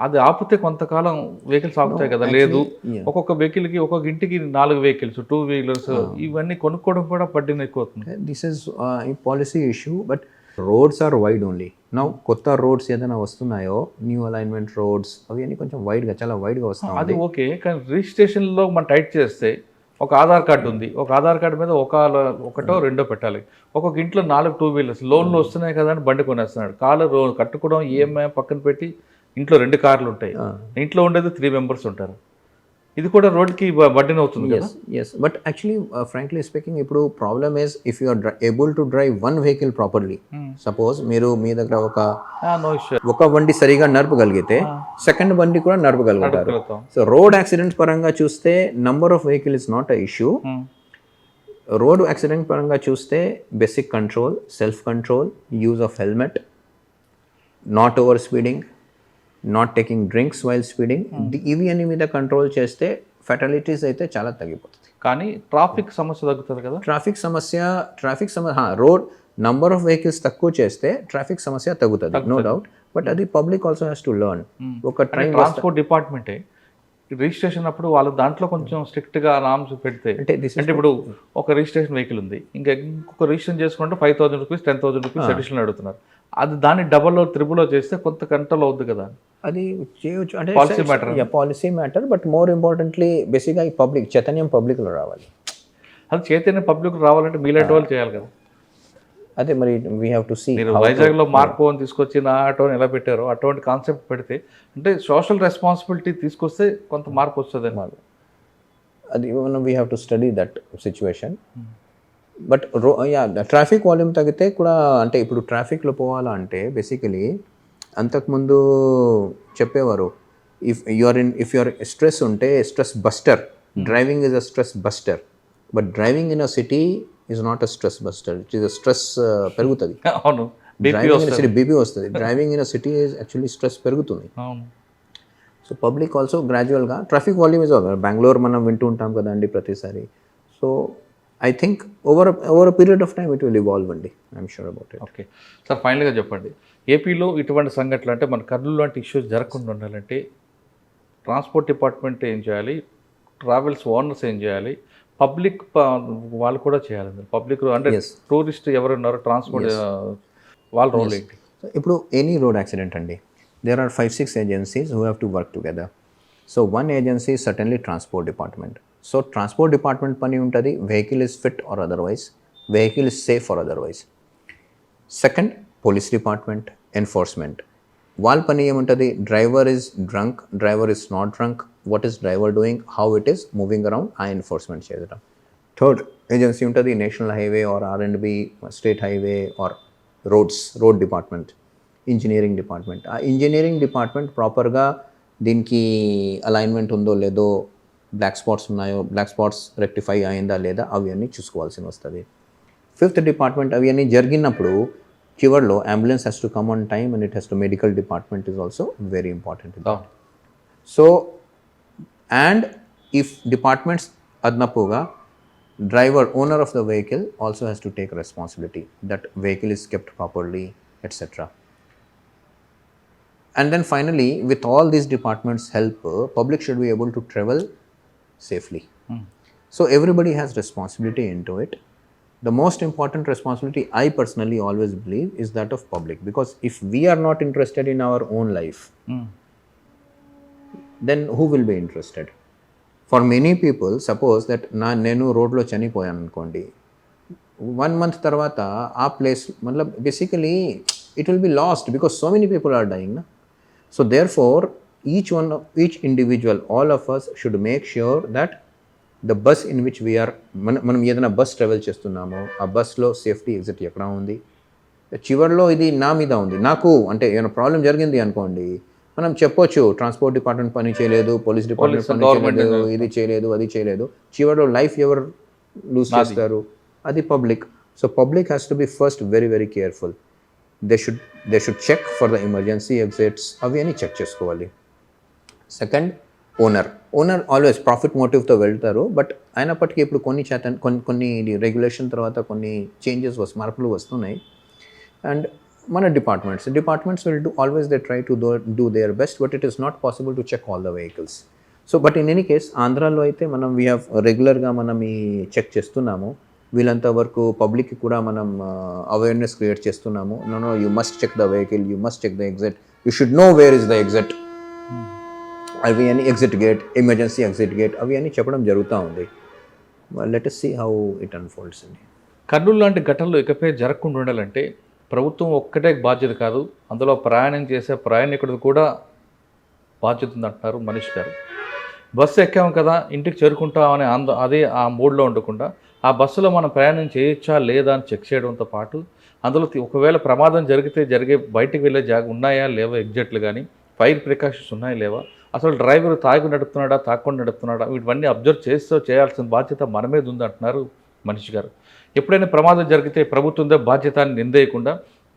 అది ఆపితే కొంతకాలం వెహికల్స్ ఆపుతాయి కదా. లేదు, ఒక్కొక్క వెహికల్కి ఒక్కొక్క ఇంటికి 4 వెహికల్స్, 2 వీలర్స్, ఇవన్నీ కొనుక్కోవడం కూడా బడ్డీని ఎక్కువ అవుతుంది. This is policy issue, but roads are wide only. Now కొత్త రోడ్స్ ఏదైనా వస్తున్నాయో, న్యూ అలైన్మెంట్ రోడ్స్, అవన్నీ కొంచెం వైడ్గా, చాలా వైడ్గా వస్తాయి. అది ఓకే, కానీ రిజిస్ట్రేషన్లో మనం టైట్ చేస్తే ఒక ఆధార్ కార్డు ఉంది, ఒక ఆధార్ కార్డు మీద ఒకటో రెండో పెట్టాలి. ఒక్కొక్క ఇంట్లో 4 2 వీలర్స్, లోన్లు వస్తున్నాయి కదా అని బండి కొనేస్తున్నాడు. కట్టుకోవడం ఈఎంఐ పక్కన పెట్టి ఇంట్లో 2 కార్లు ఉంటాయి, ఇంట్లో ఉండేది 3 మెంబర్స్ ఉంటారు. ఇది కూడా రోడ్కి బడ్డీని అవుతుంది కదా. Yes, but actually frankly speaking, ఇప్పుడు problem is if you are able to drive one vehicle properly. Suppose మీరు మీ దగ్గర ఒక బండి సరిగా నడపగలిగితే సెకండ్ బండి కూడా నడపగలుగుతారు. సో రోడ్ యాక్సిడెంట్స్ పరంగా చూస్తే number of vehicle is not a issue. Road accident పరంగా చూస్తే basic control, self control, use of helmet, not over speeding, not taking drinks while speeding, ఇవి అన్ని మీద కంట్రోల్ చేస్తే ఫెటాలిటీస్ అయితే చాలా తగ్గిపోతుంది. కానీ ట్రాఫిక్ సమస్య తగ్గుతుంది కదా. ట్రాఫిక్ సమస్య రోడ్ నంబర్ ఆఫ్ వెహికల్స్ తక్కువ చేస్తే ట్రాఫిక్ సమస్య తగ్గుతుంది, నో డౌట్. బట్ అది public also has to learn. ఒక ట్రాన్స్పోర్ట్ డిపార్ట్మెంటే రిజిస్ట్రేషన్ అప్పుడు వాళ్ళు దాంట్లో కొంచెం స్ట్రిక్ట్గా నామ్స్ పెడితే, అంటే ఇప్పుడు ఒక రిజిస్ట్రేషన్ వెహికల్ ఉంది, ఇంకొక రిజిస్ట్రేషన్ చేసుకుంటే 5,000 రూపీస్ 10,000 రూపీస్ అడిషనల్ అడుగుతున్నారు. అది దాన్ని డబల్లో త్రిబుల్లో చేస్తే కొంత కంట్రోల్ అవుద్ది కదా. అది చేయొచ్చు, అంటే policy matter. But more importantly బేసిక్గా ఈ పబ్లిక్ చైతన్యం పబ్లిక్లో రావాలి. అది చైతన్యం పబ్లిక్ రావాలంటే మీలాంటి వాళ్ళు చేయాలి కదా. అదే మరి వీ హ్యావ్ టు సీ. మీరు వైజాగ్లో మార్పు అని తీసుకొచ్చి నా ఆటోని ఎలా పెట్టారో అటువంటి కాన్సెప్ట్ పెడితే, అంటే సోషల్ రెస్పాన్సిబిలిటీ తీసుకొస్తే కొంత మార్పు వస్తుంది అన్నమాట. అది we have to study that situation. But traffic volume తగ్గితే కూడా, అంటే ఇప్పుడు ట్రాఫిక్లో పోవాలంటే బేసికలీ అంతకుముందు చెప్పేవారు, ఇఫ్ యువర్ స్ట్రెస్ ఉంటే stress buster, driving is a stress buster. But driving in a city is not a stress buster, it is a stress పెరుగుతుంది. అవును, బీపీ వస్తుంది. Driving in a city is actually stress పెరుగుతుంది. So public also గ్రాడ్యువల్గా traffic volume is Bengaluru మనం వింటూ ఉంటాం కదండి ప్రతిసారి. So I think over a period of time it will evolve అండి, I'm sure about it. Okay sir, ఫైనల్గా చెప్పండి, ఏపీలో ఇటువంటి సంఘటనలు, అంటే మన కర్నూలు లాంటి ఇష్యూస్ జరగకుండా ఉండాలంటే ట్రాన్స్పోర్ట్ డిపార్ట్మెంట్ ఏం చేయాలి, ట్రావెల్స్ ఓనర్స్ ఏం చేయాలి, పబ్లిక్ వాళ్ళు కూడా చేయాలి. పబ్లిక్ అంటే టూరిస్ట్ ఎవరున్నారో ట్రాన్స్పోర్ట్ వాళ్ళ రోల్ ఏంటి? ఇప్పుడు ఎనీ రోడ్ యాక్సిడెంట్ అండి, there are 5-6 agencies who have to work together. So one agency is certainly transport department. So transport department pani untadi, vehicle is fit or otherwise, vehicle is safe or otherwise. Second, police department, enforcement. Wal pani em untadi, driver is drunk, driver is not drunk, what is driver doing, how it is moving around, aa enforcement cheyadam. Third agency untadi, national highway or R&B, state highway or road department. Engineering department. ఆ engineering department ప్రాపర్గా దీనికి alignment ఉందో లేదో, black spots ఉన్నాయో, black spots rectify అయిందా లేదా, అవి అన్నీ చూసుకోవాల్సి వస్తుంది. ఫిఫ్త్ డిపార్ట్మెంట్, అవి అన్నీ జరిగినప్పుడు చివర్లో ambulance has to come on time and it has to medical department is also very important. So and if departments అదనపుగా driver, owner of the vehicle also has to take responsibility that vehicle is kept properly, etcetera. And then finally, with all these departments' help, public should be able to travel safely. So everybody has responsibility into it. The most important responsibility, I personally always believe, is that of public. Because if we are not interested in our own life, then who will be interested? For many people, suppose that nenu road lo chanipoyanu ankondi, 1 month tarvata aa place, basically it will be lost because so many people are dying, na? So therefore, each individual, all of us should make sure that the bus in which we are, మనం ఏదైనా bus travel చేస్తున్నామో ఆ బస్లో safety exit ఎక్కడ ఉంది, చివరిలో ఇది నా మీద ఉంది, నాకు అంటే ఏమైనా ప్రాబ్లం జరిగింది అనుకోండి, మనం చెప్పొచ్చు ట్రాన్స్పోర్ట్ డిపార్ట్మెంట్ పని చేయలేదు, పోలీస్ డిపార్ట్మెంట్ పని చేయలేదు, ఇది చేయలేదు, అది చేయలేదు. చివరిలో లైఫ్ ఎవరు లూజ్ చేస్తారు? అది public. So public has to be first very very careful. They should check for the emergency exits, అవి అని చెక్ చేసుకోవాలి. సెకండ్, ఓనర్ ఆల్వేస్ ప్రాఫిట్ మోటివ్తో వెళ్తారు, బట్ అయినప్పటికీ ఇప్పుడు కొన్ని రెగ్యులేషన్ తర్వాత కొన్ని మార్పులు వస్తున్నాయి. అండ్ మన departments will do always they try to do their best, but it is not possible to check all the vehicles. So but in any case ఆంధ్రాలో అయితే మనం వీ హ్యావ్ రెగ్యులర్గా మనం ఈ చెక్ చేస్తున్నాము. వీళ్ళంత వరకు పబ్లిక్కి కూడా మనం అవేర్నెస్ క్రియేట్ చేస్తున్నాము. No you must check the vehicle, you must check the exit, you should know where is the exit, అవి అని exit gate, emergency exit gate, అవి అని చెప్పడం జరుగుతూ ఉంది. Let us see how it unfolds అండి. కర్నూలు లాంటి ఘటనలు ఇకపై జరగకుండా ఉండాలంటే ప్రభుత్వం ఒక్కటే బాధ్యత కాదు, అందులో ప్రయాణం చేసే ప్రయాణికుడికి కూడా బాధ్యత ఉందంటున్నారు మనీష్ గారు. బస్సు ఎక్కాము కదా ఇంటికి చేరుకుంటామని అదే ఆ మూడ్లో ఉండకుండా ఆ బస్సులో మనం ప్రయాణం చేయొచ్చా లేదా అని చెక్ చేయడంతో పాటు అందులో ఒకవేళ ప్రమాదం బయటికి వెళ్ళే ఉన్నాయా లేవా, ఎగ్జిట్లు కానీ ఫైర్ ప్రికాషన్స్ ఉన్నాయా లేవా, అసలు డ్రైవర్ తాగి నడుపుతున్నాడా తాకుండా నడుపుతున్నాడా, వీటివన్నీ అబ్జర్వ్ చేయాల్సిన బాధ్యత మన మీద ఉందంటున్నారు మనీష్ గారు. ఎప్పుడైనా ప్రమాదం జరిగితే ప్రభుత్వంతో బాధ్యత అని నిందేయకుండా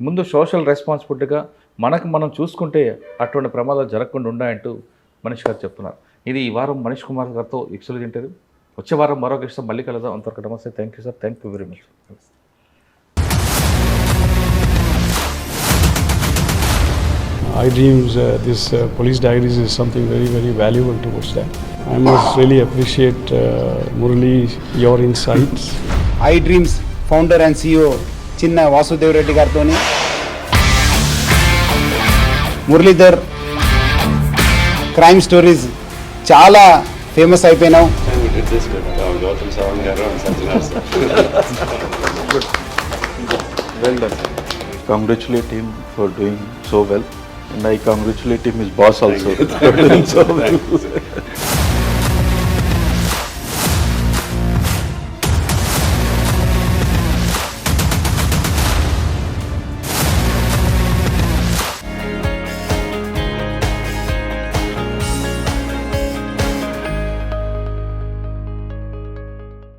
ముందు సోషల్ రెస్పాన్సిబిలిటీగా మనం చూసుకుంటే అటువంటి ప్రమాదాలు జరగకుండా ఉన్నాయంటూ మనీష్ గారు చెప్తున్నారు. ఇది ఈ వారం మనీష్ కుమార్ గారితో ఎక్స్క్లూజివ్ ఇంటర్వ్యూ. వచ్చే వారం మరొక ఇష్టం మళ్ళీ కలుద్దాం. అంతవరకు నమస్తే. Thank you sir. Thank you very much. iDreams, this police diaries is something very, very valuable towards that. I must really appreciate Murali, your insights. iDreams founder and CEO చిన్న వాసుదేవ్ రెడ్డి గారితో మురళీధర్ క్రైమ్ స్టోరీస్ చాలా famous అయిపోయినావు. Well done. Congratulate him for doing so well. And I congratulate him, his boss also, for doing so well.